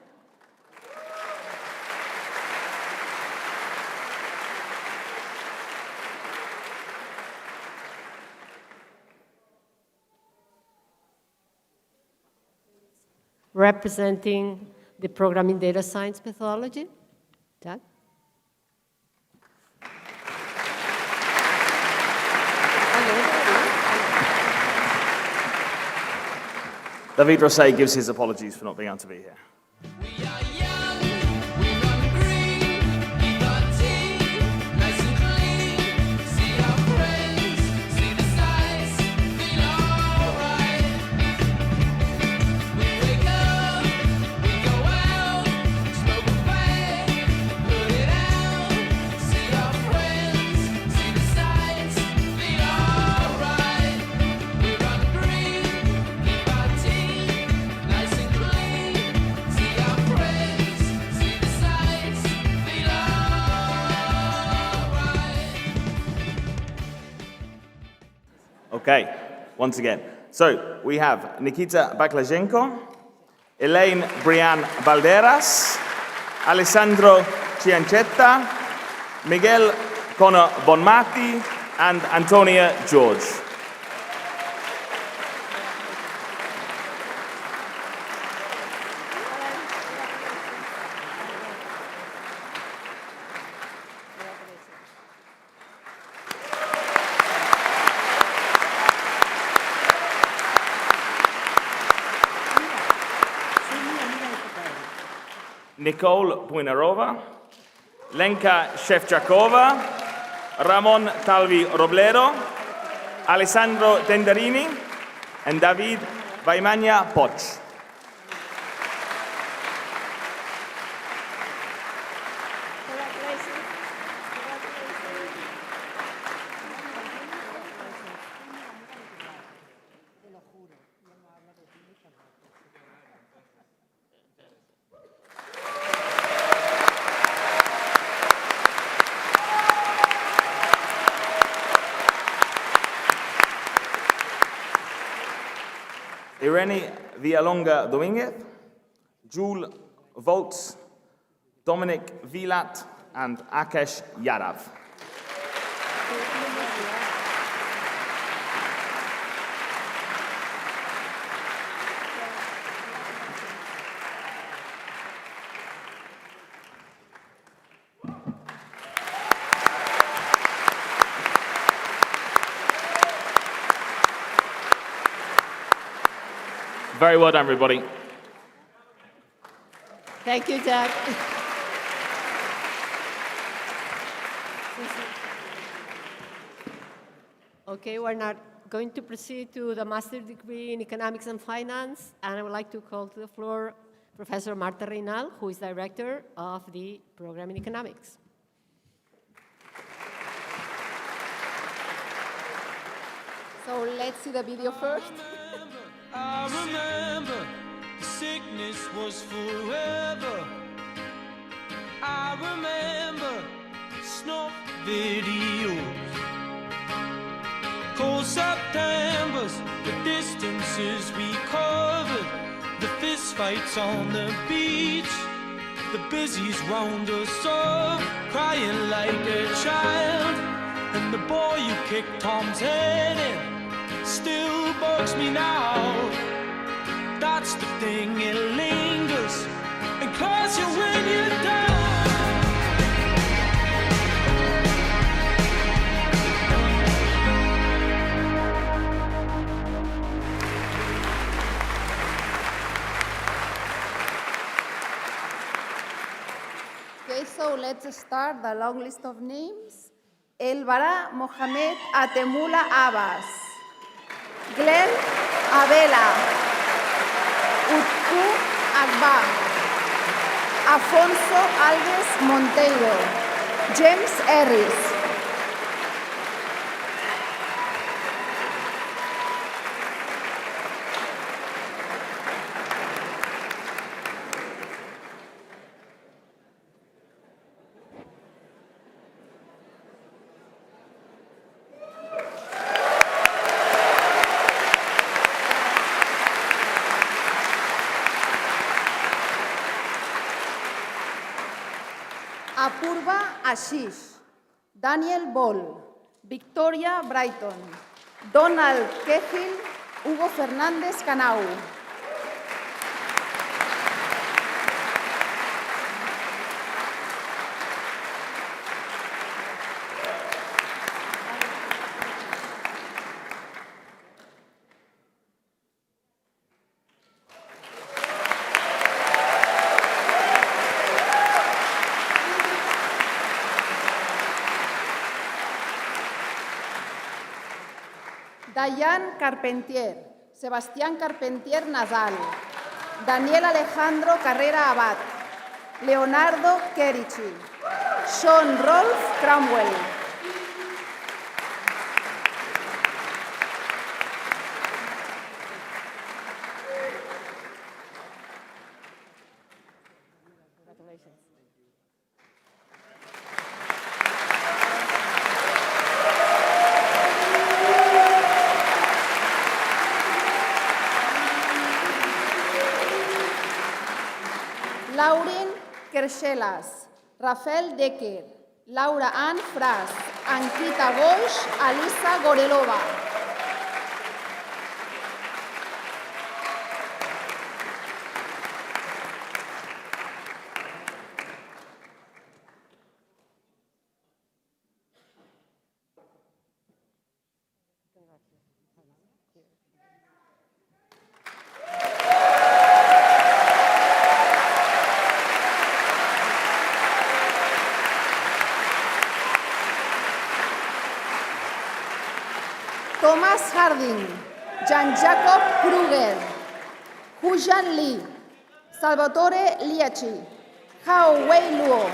Representing the programming data science methodology, Doug? David Rosset gives his apologies for not being able to be here. Okay, once again. So we have Nikita Baklajenko, Elaine Brian Valderas, Alessandro Ciancetta, Miguel Connor Bonmati, and Antonia George. Nicole Puinarova, Lenka Shevchakova, Ramon Talvi Roblero, Alessandro Tenderini, and David Vaimania Poch. Irene Villalonga Dominguez, Jule Volts, Dominic Vilat, and Akesh Yadav. Very well done, everybody. Thank you, Jack. Okay, we're now going to proceed to the master's degree in economics and finance, and I would like to call to the floor Professor Marta Reynal, who is director of the program in economics. So let's see the video first. I remember the sickness was forever. I remember snuff videos, cold Septembers, the distances we covered, the fist fights on the beach, the busies round us up, crying like a child, and the boy you kicked Tom's head in still bugs me now. That's the thing, it lingers and claws you when you're down. Okay, so let's start the long list of names. Elvara Mohamed Atemula Abbas, Glenn Abela, Utku Akbar, Afonso Alves Monteiro, James Harris. Apurva Ashish, Daniel Ball, Victoria Brighton, Donald Cahill, Hugo Fernández Canau. Dayan Carpentier, Sebastián Carpentier Nazal, Daniel Alejandro Carrera Abad, Leonardo Kerichi, Sean Rolf Cromwell. Lauren Kerchelas, Rafael Decker, Laura Ann Fras, Ankita Ghosh, Alisa Gorelova. Thomas Harding, Jan-Jacob Kruger, Hujan Lee, Salvatore Liachi, Hao Wei Luo.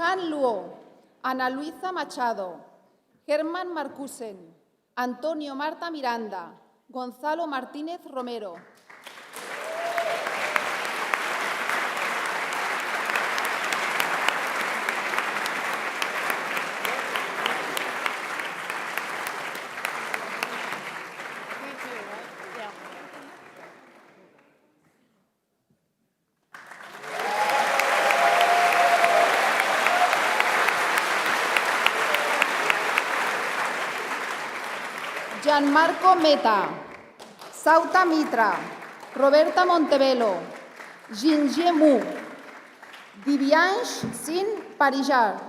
Juan Luo, Ana Luisa Machado, Germán Marcusen, Antonio Marta Miranda, Gonzalo Martínez Romero. Gianmarco Meta, Sauta Mitra, Roberta Montevelo, Jinjie Mu, Divyansh Sin Parijar.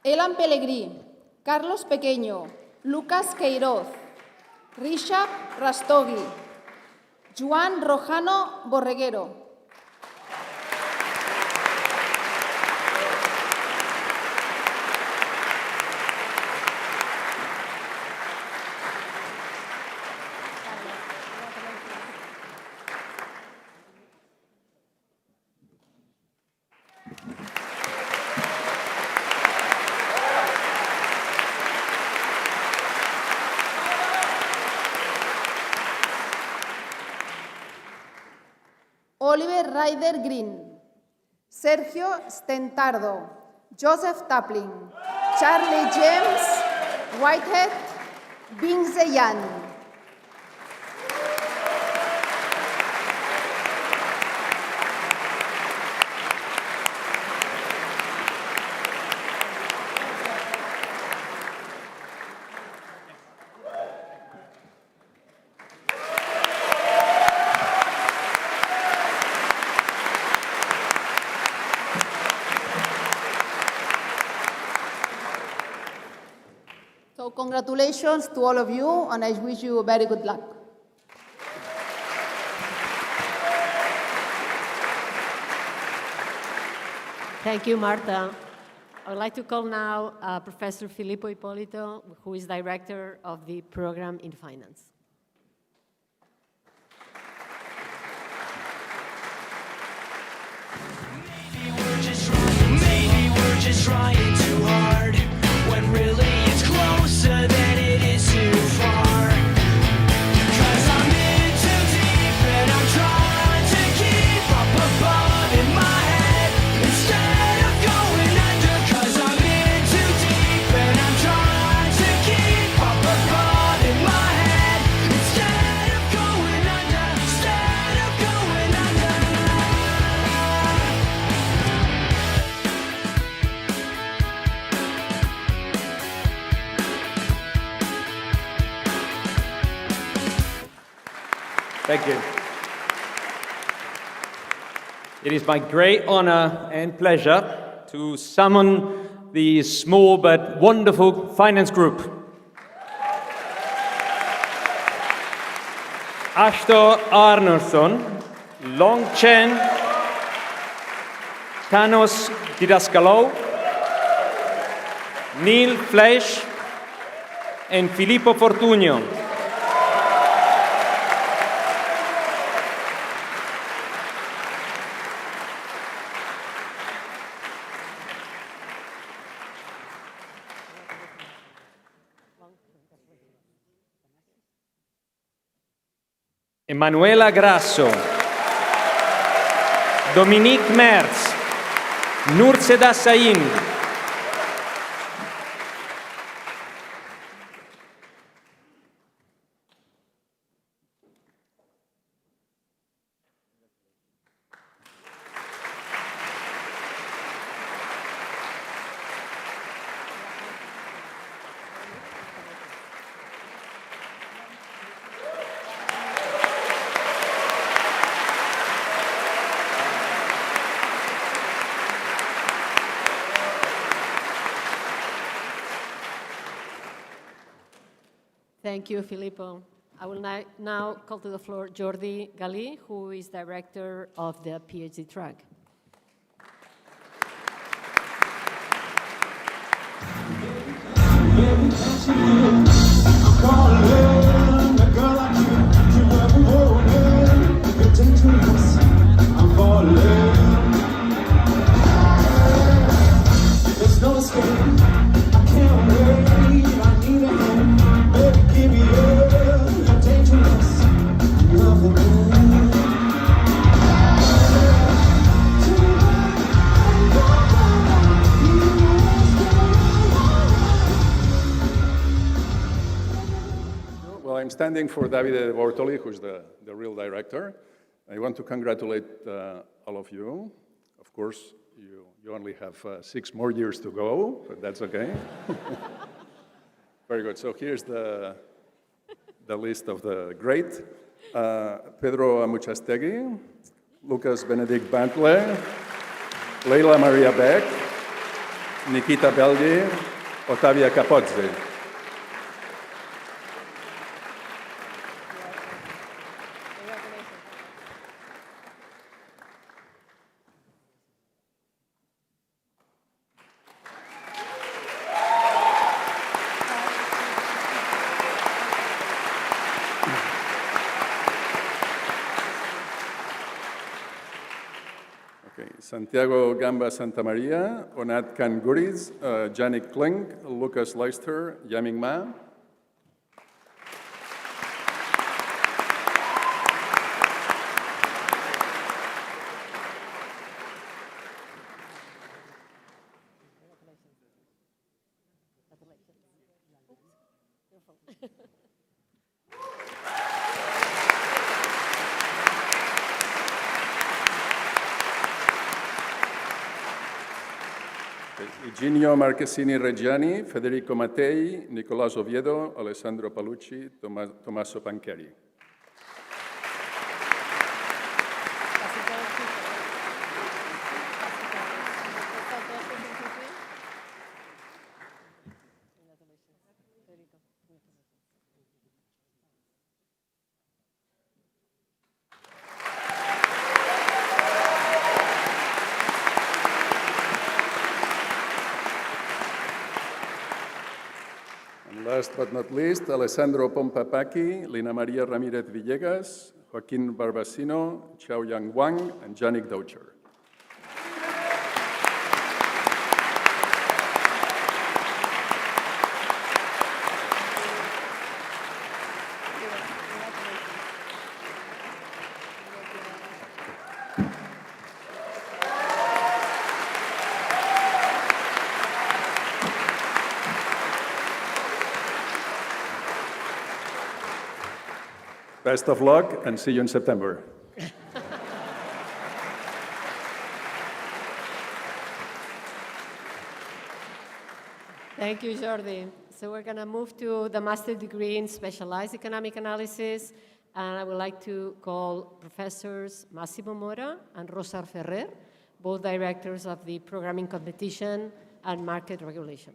Elan Pellegrí, Carlos Pequeño, Lucas Queiroz, Rishab Rastogi, Juan Rojano Borreguero. Oliver Ryder Green, Sergio Stentardo, Joseph Tapling, Charlie James Whitehead, Bingze Yan. So congratulations to all of you, and I wish you very good luck. Thank you, Marta. I would like to call now Professor Filippo Ippolito, who is Director of the Program in Finance. Maybe we're just trying too hard, when really it's closer than it is too far. 'Cause I'm in too deep and I'm trying to keep up above in my head instead of going under. 'Cause I'm in too deep and I'm trying to keep up above in my head instead of going under. Instead of going under. Thank you. It is my great honor and pleasure to summon the small but wonderful finance group. Ashtor Arnoldsson, Long Chen, Thanos Didaskalou, Neil Fleisch, and Filippo Fortunio. Emanuela Grasso, Dominique Merz, Nurseda Sain, Thank you, Filippo. I will now call to the floor Jordi Galí, who is director of the PhD track. Well, I'm standing for Davide Bortoli, who's the real director. I want to congratulate all of you. Of course, you only have 6 more years to go, but that's okay. Very good. So here's the list of the great. Pedro Amuchastegui, Lucas Benedict Bantle, Leila Maria Beck, Nikita Belgi, Ottavia Capozzi. Santiago Gamba Santamaria, Onat Kanguriz, Janik Klink, Lucas Leister, Yaming Ma. Eugenio Marchesini Reggiani, Federico Mattei, Nicolás Oviedo, Alessandro Palucci, Tommaso Pancheri. Last but not least, Alessandro Pompapaki, Lina Maria Ramirez Villegas, Joaquin Barbacino, Xiao Yang Wang, and Janik Doucher. Best of luck, and see you in September. Thank you, Jordi. So we're going to move to the master's degree in specialized economic analysis, and I would like to call Professors Massimo Mora and Rosa Ferrer, both directors of the Programming Competition and Market Regulation.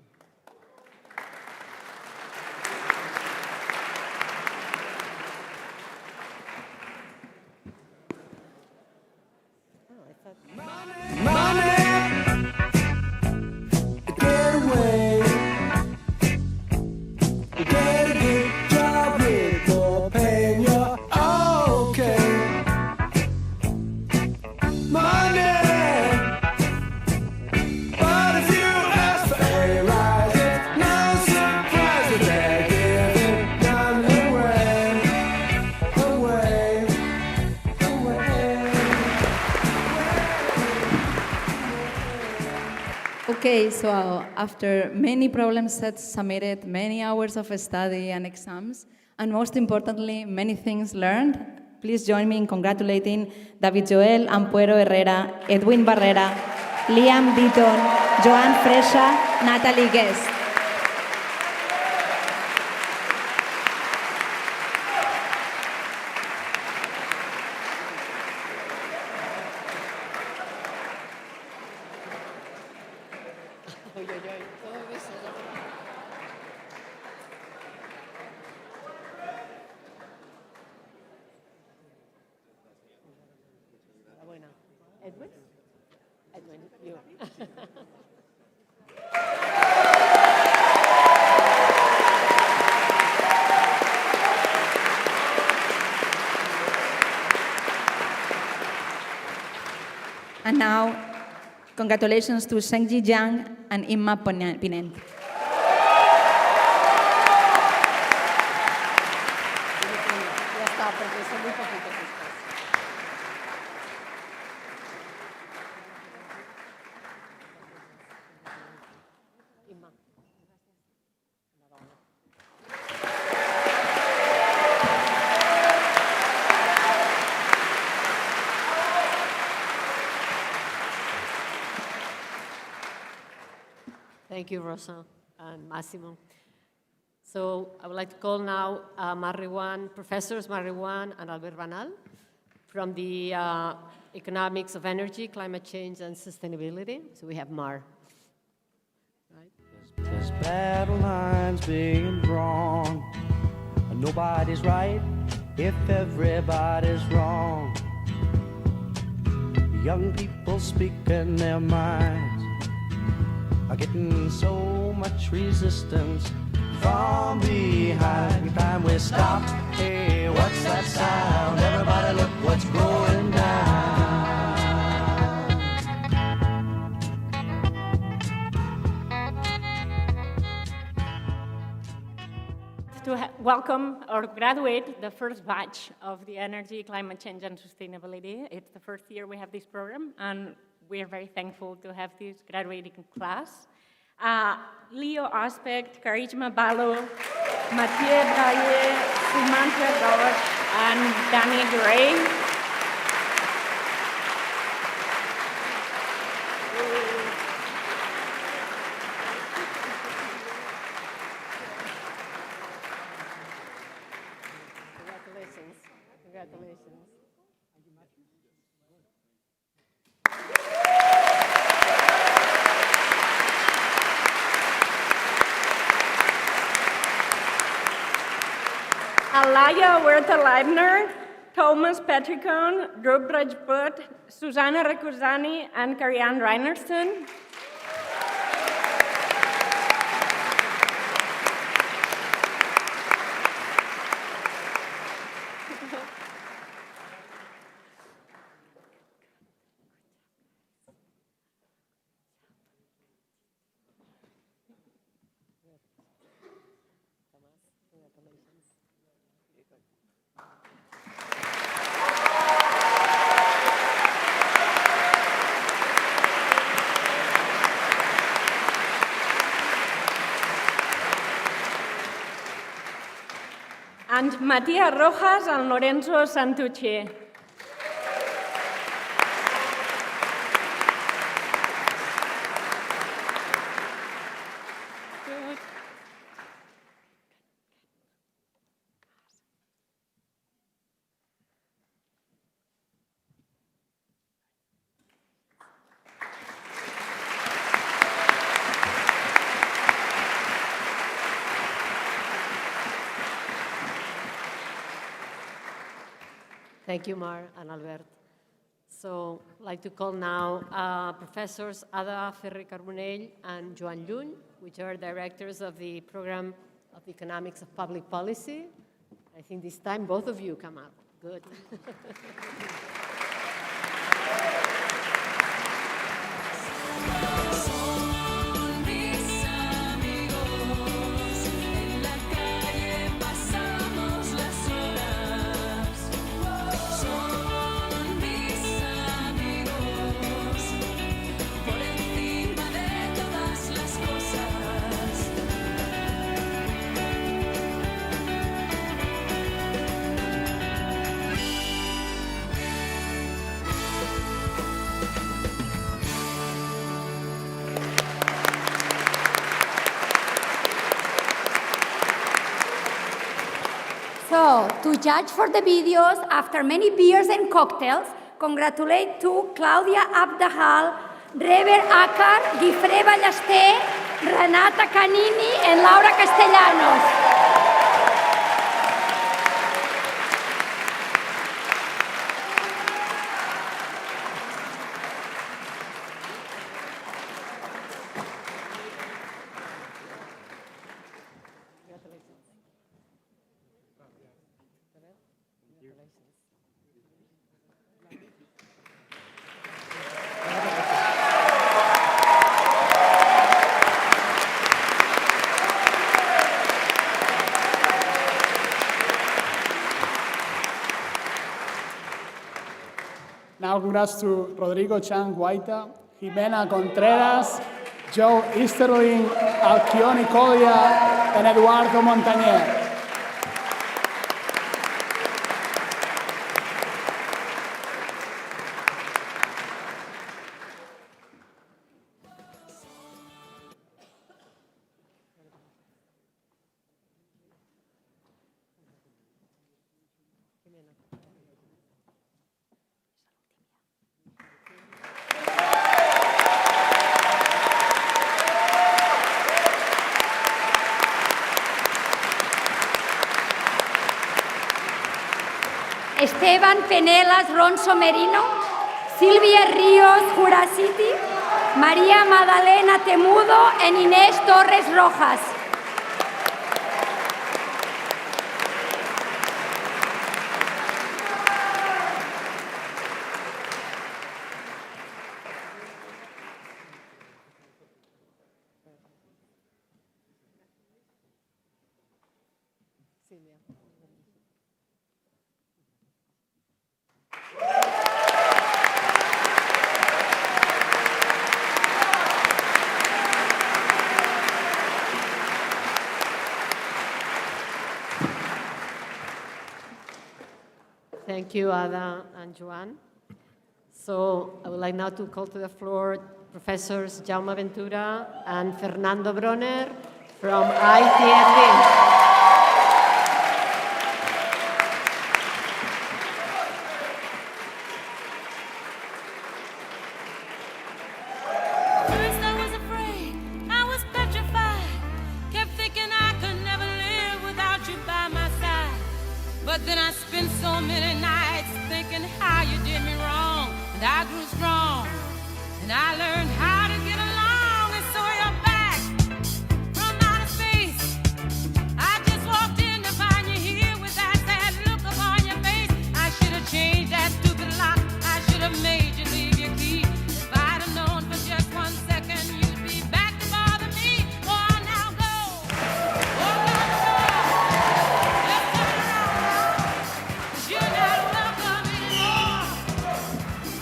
Okay, so after many problem sets submitted, many hours of study and exams, and most importantly, many things learned, please join me in congratulating David Joel, Ampuero Herrera, Edwin Barrera, Liam Beaton, Joan Fresha, Natalie Guest. Edwin? Edwin, you. And now, congratulations to Shengji Jiang and Imma Pinent. Ya está, porque son muy poquitos estos. Inma. Thank you, Rosa and Massimo. So I would like to call now Professors Marriwan and Albert Banal from the Economics of Energy, Climate Change, and Sustainability. So we have Mar. There's battle lines being drawn. Nobody's right if everybody's wrong. Young people speaking their minds are getting so much resistance from behind. Every time we stop, hey, what's that sound? Everybody look what's going down. To welcome or graduate the first batch of the Energy, Climate Change and Sustainability. It's the first year we have this program, and we are very thankful to have this graduating class. Leo Aspect, Karishma Balu, Mathieu Braille, Sumanta Ghosh, and Danny Gray. Congratulations. Congratulations. Alaya Huerta-Leibner, Thomas Petricone, Dhruv Rajput, Susanna Recusani, and Karianne Reinerson. And Matías Rojas and Lorenzo Santucci. Thank you, Mar and Albert. So I'd like to call now Professors Ada Ferrer-Carbonell and Joan Llull, which are directors of the Program of Economics of Public Policy. I think this time both of you come up. Good. So, to judge for the videos, after many beers and cocktails, congratulate to Claudia Abdahal, Rever Akar, Guifré Ballester, Renata Canini, and Laura Castellanos. Now congrats to Rodrigo Chan Guaita, Jimena Contreras, Joe Easterling, Alcione Colia, and Eduardo Montañer. Esteban Penelas Ronso Merino, Silvia Ríos Jurasiti, María Magdalena Temudo and Inés Torres Rojas. Thank you, Ada and Joan. So I would like now to call to the floor Professors Jaume Ventura and Fernando Bronner from ITFD. But then I spent so many nights thinking how you did me wrong. And I grew strong, and I learned how to get along. And so you're back from outer space. I just walked in to find you here with that sad look upon your face. I should have changed that stupid lock. I should have made you leave your key. If I'd have known for just 1 second you'd be back to bother me. Oh, now go. Walk out the door. Just turn around. You're not welcome anymore.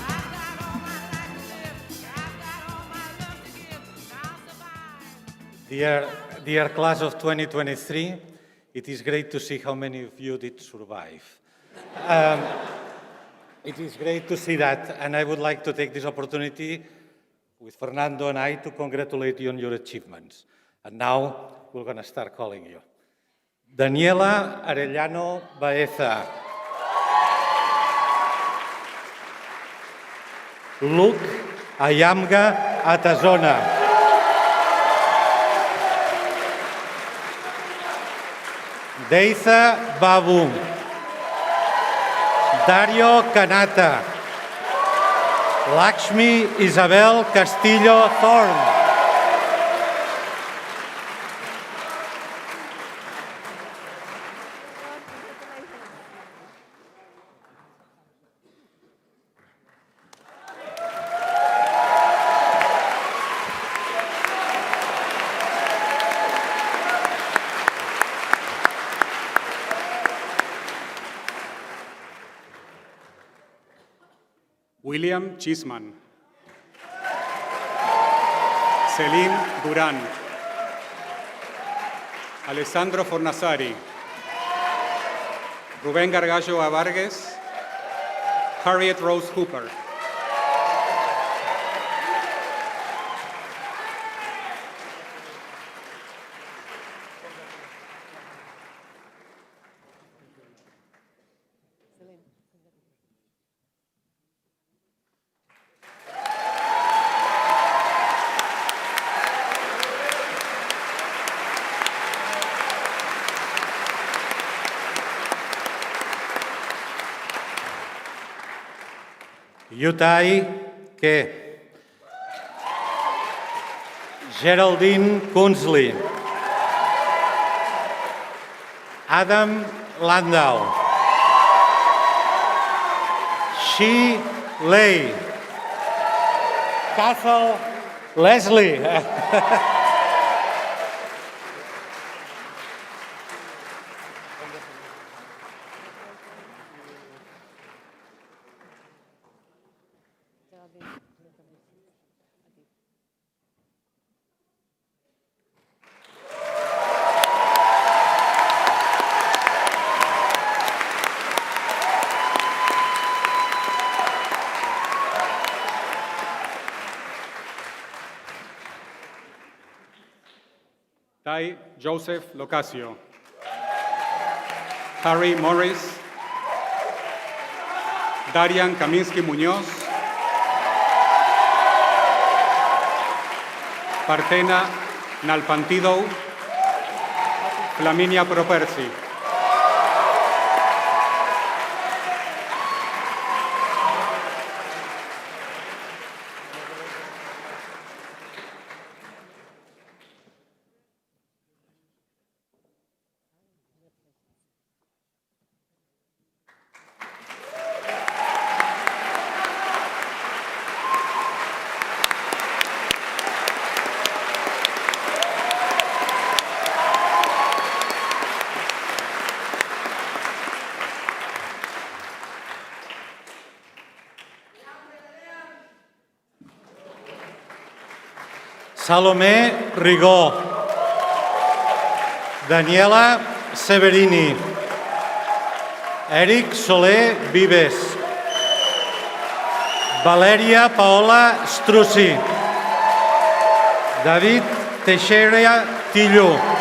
I've got all my life to live. I've got all my love to give. I'll survive. Dear class of 2023, it is great to see how many of you did survive. It is great to see that, and I would like to take this opportunity with Fernando and I to congratulate you on your achievements. And now we're going to start calling you. Daniela Arellano Baeza. Luke Ayamga Atazona. Deitha Babu. Dario Canata. Lakshmi Isabel Castillo Thorne. William Chisman. Celine Duran. Alessandro Fornasari. Rubén Gargallo Avargues. Harriet Rose Hooper. Yutai Ke. Geraldine Kunsley. Adam Landau. Shi Lei. Cathal Leslie. Tai Joseph Locasio. Harry Morris. Darian Kaminsky Muñoz. Partena Nalpantidou. Flaminia Propersi. Salomé Rigó. Daniela Severini. Eric Soler Vives. Valeria Paola Strussi. David Teixeira Tillo.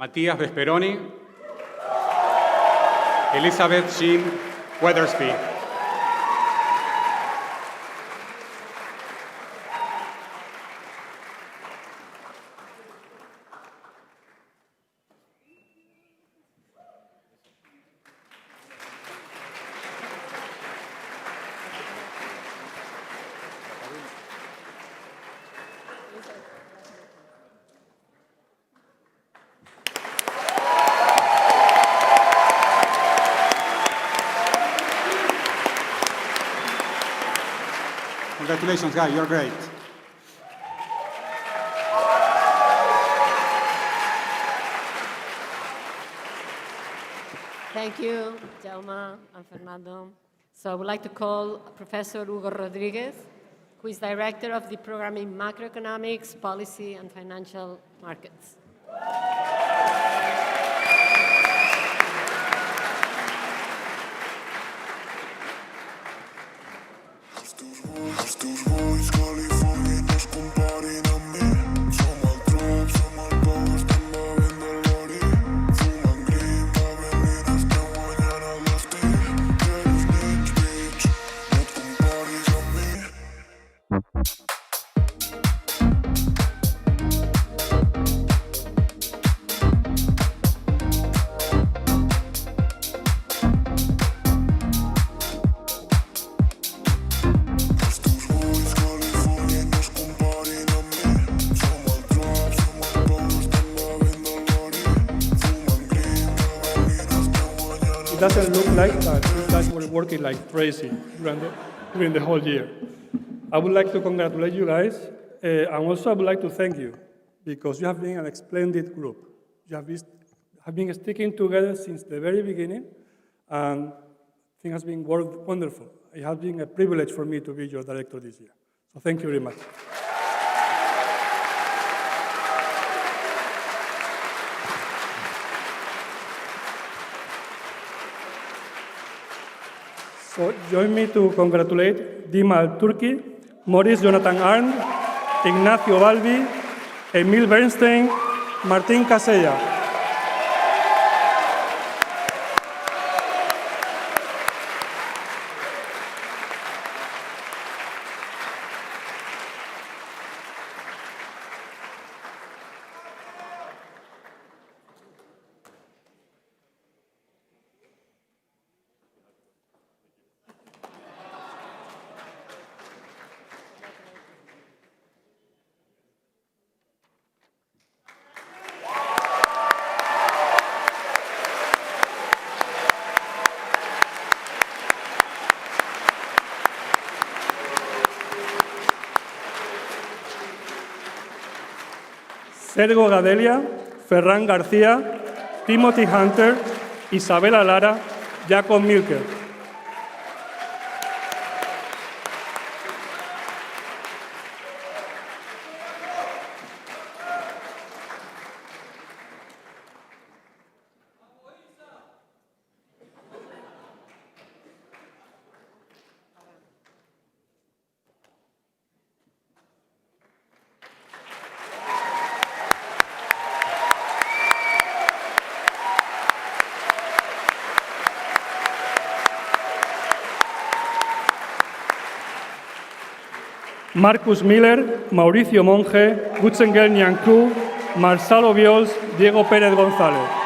Matías Vesperoni. Elizabeth Jean Weathersby. Congratulations, Guy, you're great. Thank you, Jaume and Fernando. So I would like to call Professor Hugo Rodriguez, who is Director of the Program in Macroeconomics, Policy, and Financial Markets. It doesn't look like that. It's like we're working like crazy during the whole year. I would like to congratulate you guys, and also I would like to thank you, because you have been an splendid group. You have been sticking together since the very beginning, and I think it has been wonderful. It has been a privilege for me to be your director this year. So thank you very much. So join me to congratulate Dima Turki, Maurice Jonathan Arndt, Ignacio Balbi, Emil Bernstein, Martín Casella. Sergio Gadelia, Ferran García, Timothy Hunter, Isabela Lara, Jacob Milker. Marcus Miller, Mauricio Monge, Gutzengel Niancu, Marcelo Viols, Diego Pérez González.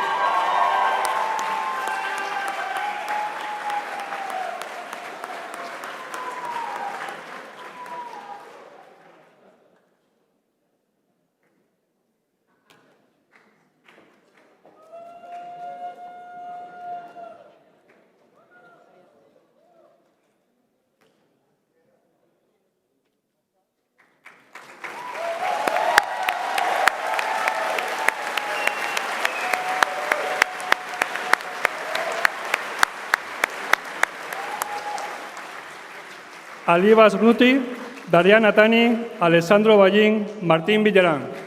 Alibas Ruti, Dariana Tani, Alessandro Ballín, Martín Villarán.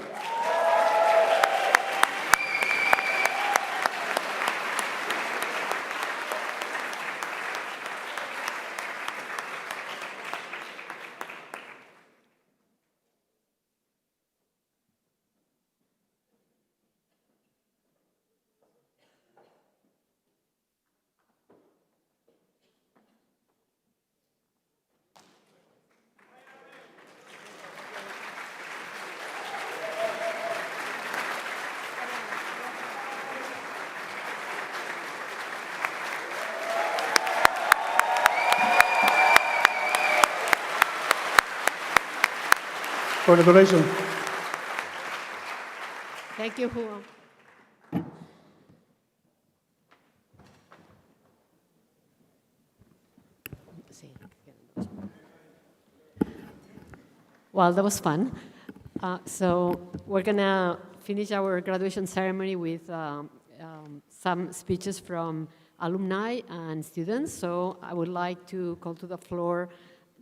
Congratulations. Thank you, Juan. Well, that was fun. So we're going to finish our graduation ceremony with some speeches from alumni and students. So I would like to call to the floor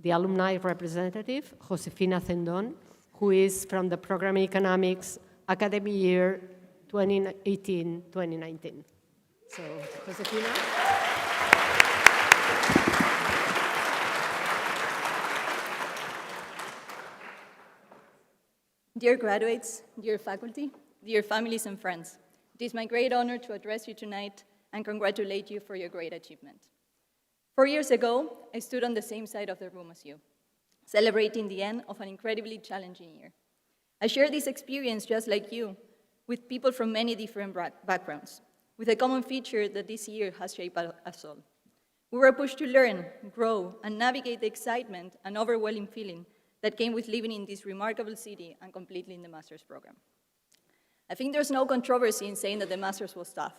the alumni representative, Josefina Cezón, who is from the Program in Economics Academy Year 2018-2019. So, Josefina. Dear graduates, dear faculty, dear families and friends, it is my great honor to address you tonight and congratulate you for your great achievement. 4 years ago, I stood on the same side of the room as you, celebrating the end of an incredibly challenging year. I share this experience just like you, with people from many different backgrounds, with a common feature that this year has shaped us all. We were pushed to learn, grow, and navigate the excitement and overwhelming feeling that came with living in this remarkable city and completing the master's program. I think there's no controversy in saying that the master's was tough.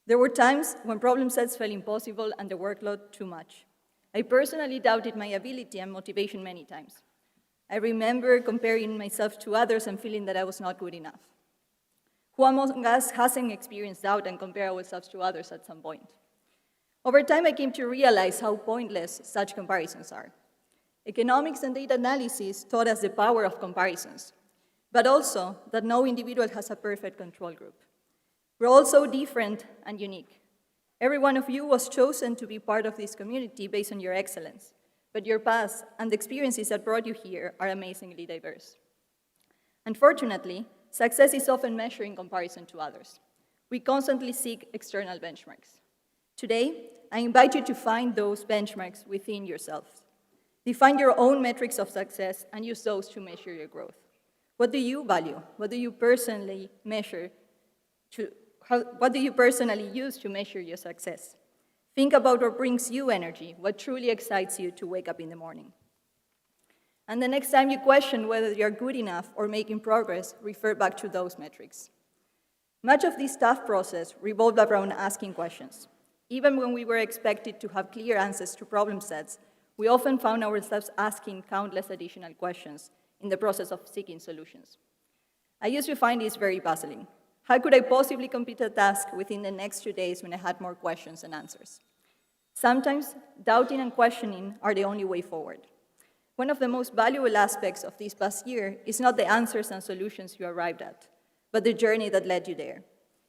There were times when problem sets felt impossible and the workload too much. I personally doubted my ability and motivation many times. I remember comparing myself to others and feeling that I was not good enough. Who among us hasn't experienced doubt and compared ourselves to others at some point? Over time, I came to realize how pointless such comparisons are. Economics and data analysis taught us the power of comparisons, but also that no individual has a perfect control group. We're all so different and unique. Every one of you was chosen to be part of this community based on your excellence, but your past and the experiences that brought you here are amazingly diverse. Unfortunately, success is often measured in comparison to others. We constantly seek external benchmarks. Today, I invite you to find those benchmarks within yourselves. Define your own metrics of success and use those to measure your growth. What do you value? What do you personally what do you personally use to measure your success? Think about what brings you energy, what truly excites you to wake up in the morning. And the next time you question whether you're good enough or making progress, refer back to those metrics. Much of this tough process revolved around asking questions. Even when we were expected to have clear answers to problem sets, we often found ourselves asking countless additional questions in the process of seeking solutions. I used to find this very puzzling. How could I possibly complete a task within the next 2 days when I had more questions than answers? Sometimes, doubting and questioning are the only way forward. One of the most valuable aspects of this past year is not the answers and solutions you arrived at, but the journey that led you there.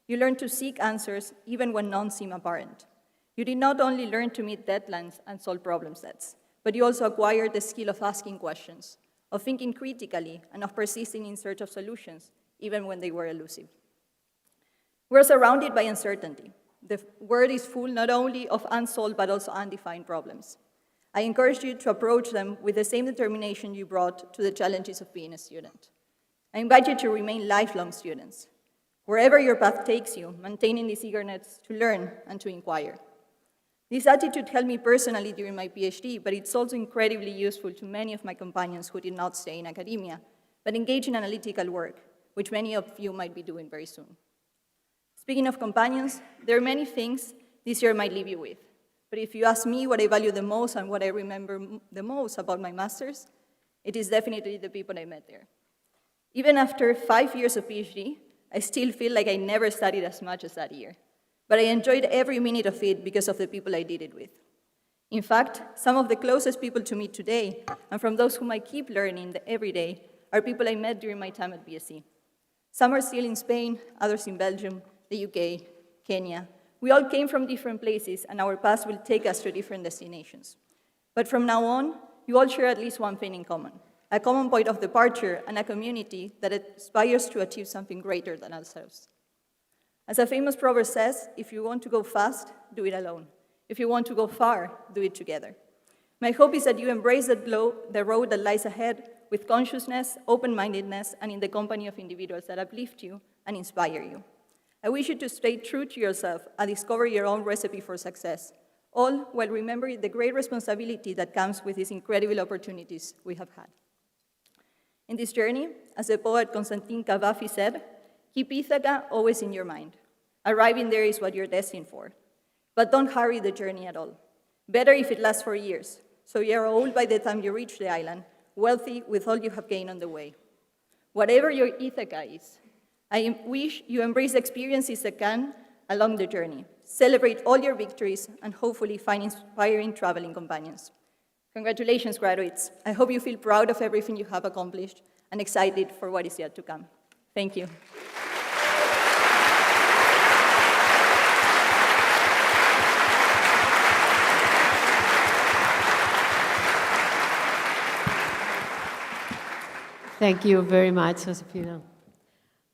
You learned to seek answers even when none seem apparent. You did not only learn to meet deadlines and solve problem sets, but you also acquired the skill of asking questions, of thinking critically, and of persisting in search of solutions, even when they were elusive. We're surrounded by uncertainty. The world is full not only of unsolved but also undefined problems. I encourage you to approach them with the same determination you brought to the challenges of being a student. I invite you to remain lifelong students. Wherever your path takes you, maintaining this eagerness to learn and to inquire. This attitude helped me personally during my PhD, but it's also incredibly useful to many of my companions who did not stay in academia, but engage in analytical work, which many of you might be doing very soon. Speaking of companions, there are many things this year might leave you with. But if you ask me what I value the most and what I remember the most about my master's, it is definitely the people I met there. Even after 5 years of PhD, I still feel like I never studied as much as that year. But I enjoyed every minute of it because of the people I did it with. In fact, some of the closest people to me today, and from those whom I keep learning every day, are people I met during my time at BSE. Some are still in Spain, others in Belgium, the UK, Kenya. We all came from different places, and our paths will take us to different destinations. But from now on, you all share at least one thing in common, a common point of departure and a community that aspires to achieve something greater than ourselves. As a famous proverb says, if you want to go fast, do it alone. If you want to go far, do it together. My hope is that you embrace the road that lies ahead with consciousness, open-mindedness, and in the company of individuals that uplift you and inspire you. I wish you to stay true to yourself and discover your own recipe for success, all while remembering the great responsibility that comes with these incredible opportunities we have had. In this journey, as the poet Constantin Cavafy said, keep Ithaca always in your mind. Arriving there is what you're destined for. But don't hurry the journey at all. Better if it lasts for years, so you are old by the time you reach the island, wealthy with all you have gained on the way. Whatever your Ithaca is, I wish you embrace experiences that can along the journey. Celebrate all your victories and hopefully find inspiring traveling companions. Congratulations, graduates. I hope you feel proud of everything you have accomplished and excited for what is yet to come. Thank you. Thank you very much, Josefina.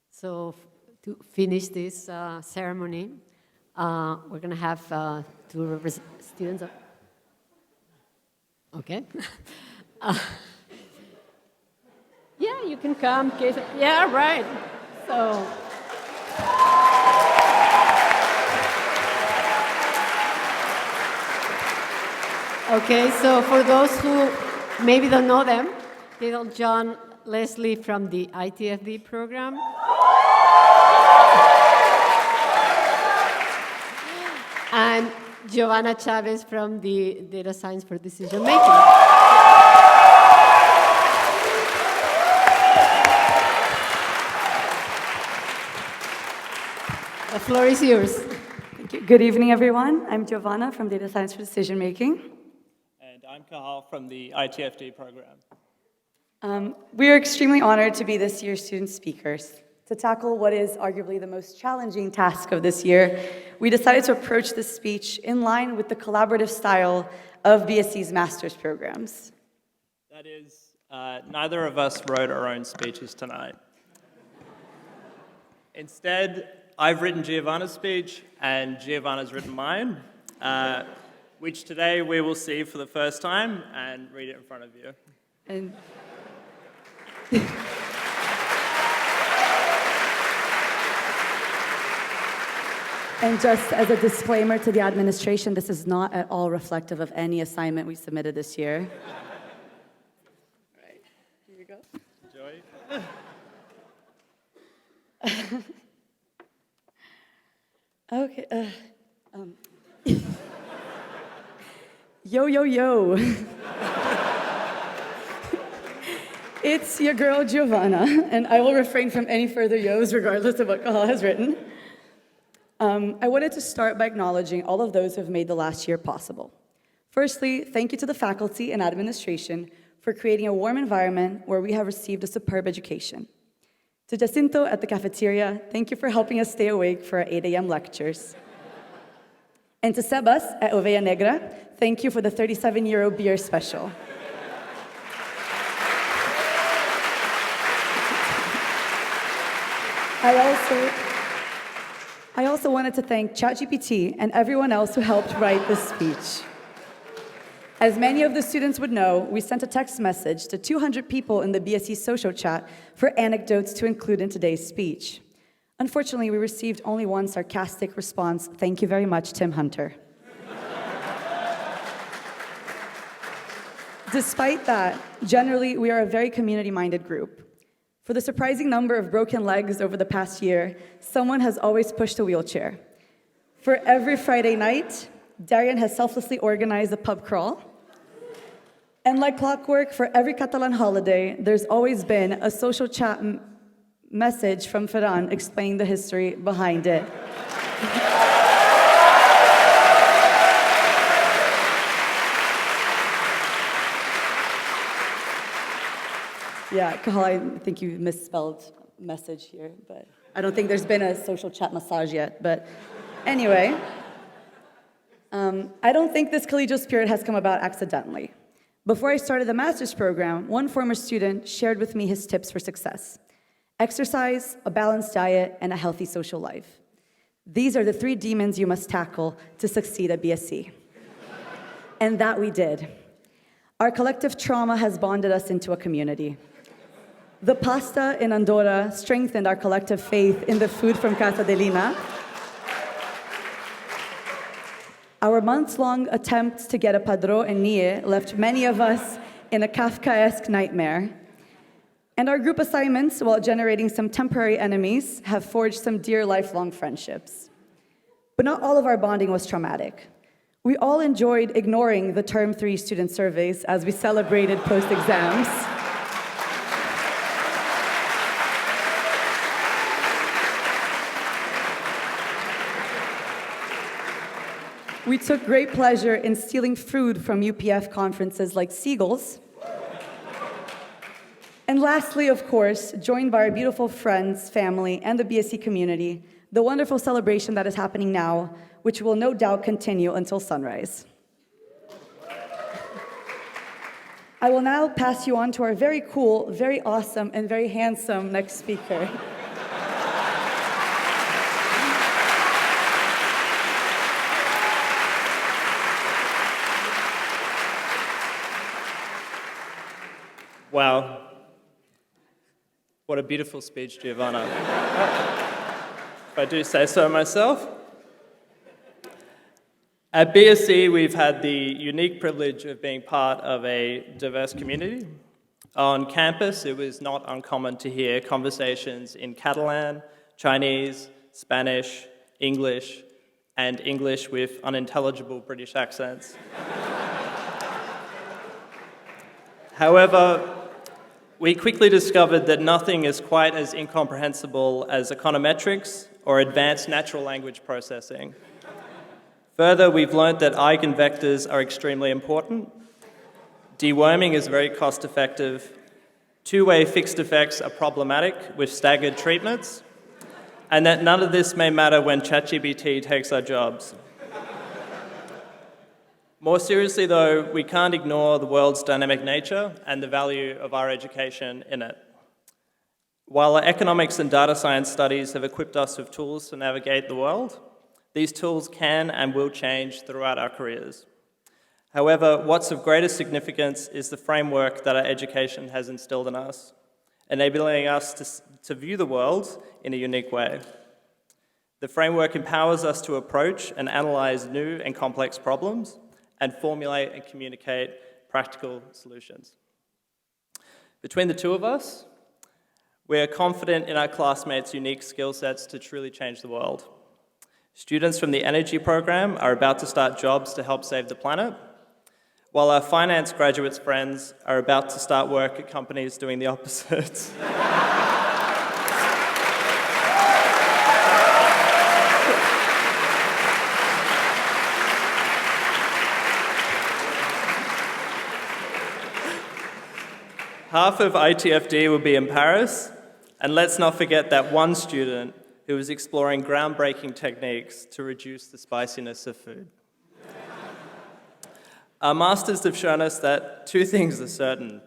So to finish this ceremony, we're going to have two students. Okay. Yeah, you can come. Yeah, right. So. Okay, so for those who maybe don't know them, little John Leslie from the ITFD program. And Giovanna Chaves from the Data Science for Decision Making. The floor is yours. Thank you. Good evening, everyone. I'm Giovanna from Data Science for Decision Making. And I'm Cathal from the ITFD program. We are extremely honored to be this year's student speakers. To tackle what is arguably the most challenging task of this year, we decided to approach this speech in line with the collaborative style of BSE's master's programs. That is, neither of us wrote our own speeches tonight. Instead, I've written Giovanna's speech and Giovanna's written mine, which today we will see for the first time and read it in front of you. And just as a disclaimer to the administration, this is not at all reflective of any assignment we submitted this year. All right, here you go. Joy. Okay. Yo, yo, yo. It's your girl, Giovanna, and I will refrain from any further yos regardless of what Cathal has written. I wanted to start by acknowledging all of those who have made the last year possible. Firstly, thank you to the faculty and administration for creating a warm environment where we have received a superb education. To Jacinto at the cafeteria, thank you for helping us stay awake for our 8 a.m. lectures. And to Sebas at Oveja Negra, thank you for the 37-euro beer special. I also wanted to thank ChatGPT and everyone else who helped write this speech. As many of the students would know, we sent a text message to 200 people in the BSE social chat for anecdotes to include in today's speech. Unfortunately, we received only one sarcastic response. Thank you very much, Tim Hunter. Despite that, generally, we are a very community-minded group. For the surprising number of broken legs over the past year, someone has always pushed a wheelchair. For every Friday night, Darian has selflessly organized a pub crawl. And like clockwork, for every Catalan holiday, there's always been a social chat message from Ferran explaining the history behind it. Yeah, Cathal, I think you misspelled message here, but I don't think there's been a social chat massage yet. But anyway, I don't think this collegial spirit has come about accidentally. Before I started the master's program, one former student shared with me his tips for success: exercise, a balanced diet, and a healthy social life. These are the 3 demons you must tackle to succeed at BSE. And that we did. Our collective trauma has bonded us into a community. The pasta in Andorra strengthened our collective faith in the food from Casa de Lina. Our months-long attempts to get a padró in NIE left many of us in a Kafkaesque nightmare. And our group assignments, while generating some temporary enemies, have forged some dear lifelong friendships. But not all of our bonding was traumatic. We all enjoyed ignoring the Term 3 student surveys as we celebrated post-exams. We took great pleasure in stealing food from UPF conferences like seagulls. And lastly, of course, joined by our beautiful friends, family, and the BSE community, the wonderful celebration that is happening now, which will no doubt continue until sunrise. I will now pass you on to our very cool, very awesome, and very handsome next speaker. Wow. What a beautiful speech, Giovanna. If I do say so myself. At BSE, we've had the unique privilege of being part of a diverse community. On campus, it was not uncommon to hear conversations in Catalan, Chinese, Spanish, English, and English with unintelligible British accents. However, we quickly discovered that nothing is quite as incomprehensible as econometrics or advanced natural language processing. Further, we've learned that eigenvectors are extremely important. Deworming is very cost-effective. Two-way fixed effects are problematic with staggered treatments. And that none of this may matter when ChatGPT takes our jobs. More seriously, though, we can't ignore the world's dynamic nature and the value of our education in it. While our economics and data science studies have equipped us with tools to navigate the world, these tools can and will change throughout our careers. However, what's of greatest significance is the framework that our education has instilled in us, enabling us to view the world in a unique way. The framework empowers us to approach and analyze new and complex problems, and formulate and communicate practical solutions. Between the two of us, we are confident in our classmates' unique skill sets to truly change the world. Students from the energy program are about to start jobs to help save the planet, while our finance graduates' friends are about to start work at companies doing the opposite. Half of ITFD will be in Paris, and let's not forget that one student who is exploring groundbreaking techniques to reduce the spiciness of food. Our masters have shown us that two things are certain.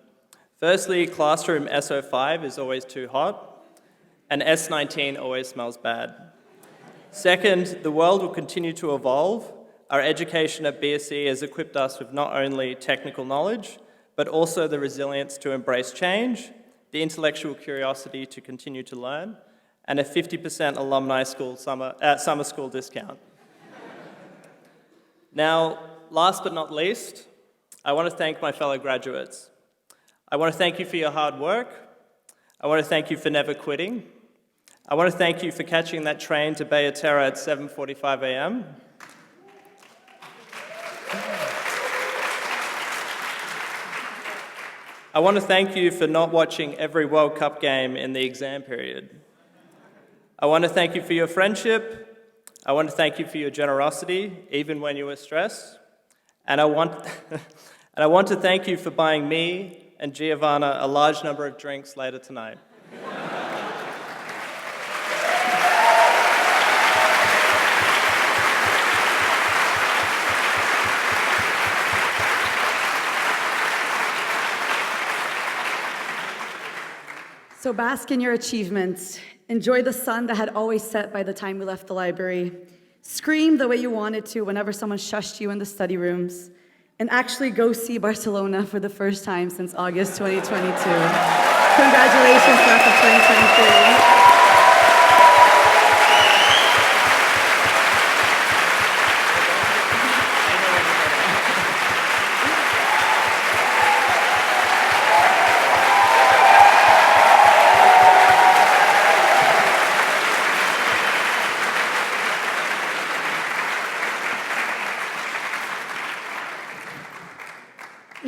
Firstly, classroom SO5 is always too hot, and S19 always smells bad. Second, the world will continue to evolve. Our education at BSE has equipped us with not only technical knowledge, but also the resilience to embrace change, the intellectual curiosity to continue to learn, and a 50% alumni summer school discount. Now, last but not least, I want to thank my fellow graduates. I want to thank you for your hard work. I want to thank you for never quitting. I want to thank you for catching that train to Beaterra at 7:45 a.m. I want to thank you for not watching every World Cup game in the exam period. I want to thank you for your friendship. I want to thank you for your generosity, even when you were stressed. And I want to thank you for buying me and Giovanna a large number of drinks later tonight. So bask in your achievements. Enjoy the sun that had always set by the time we left the library. Scream the way you wanted to whenever someone shushed you in the study rooms. And actually go see Barcelona for the first time since August 2022. Congratulations, class of 2023.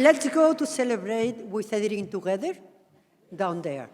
Let's go to celebrate with eating together down there.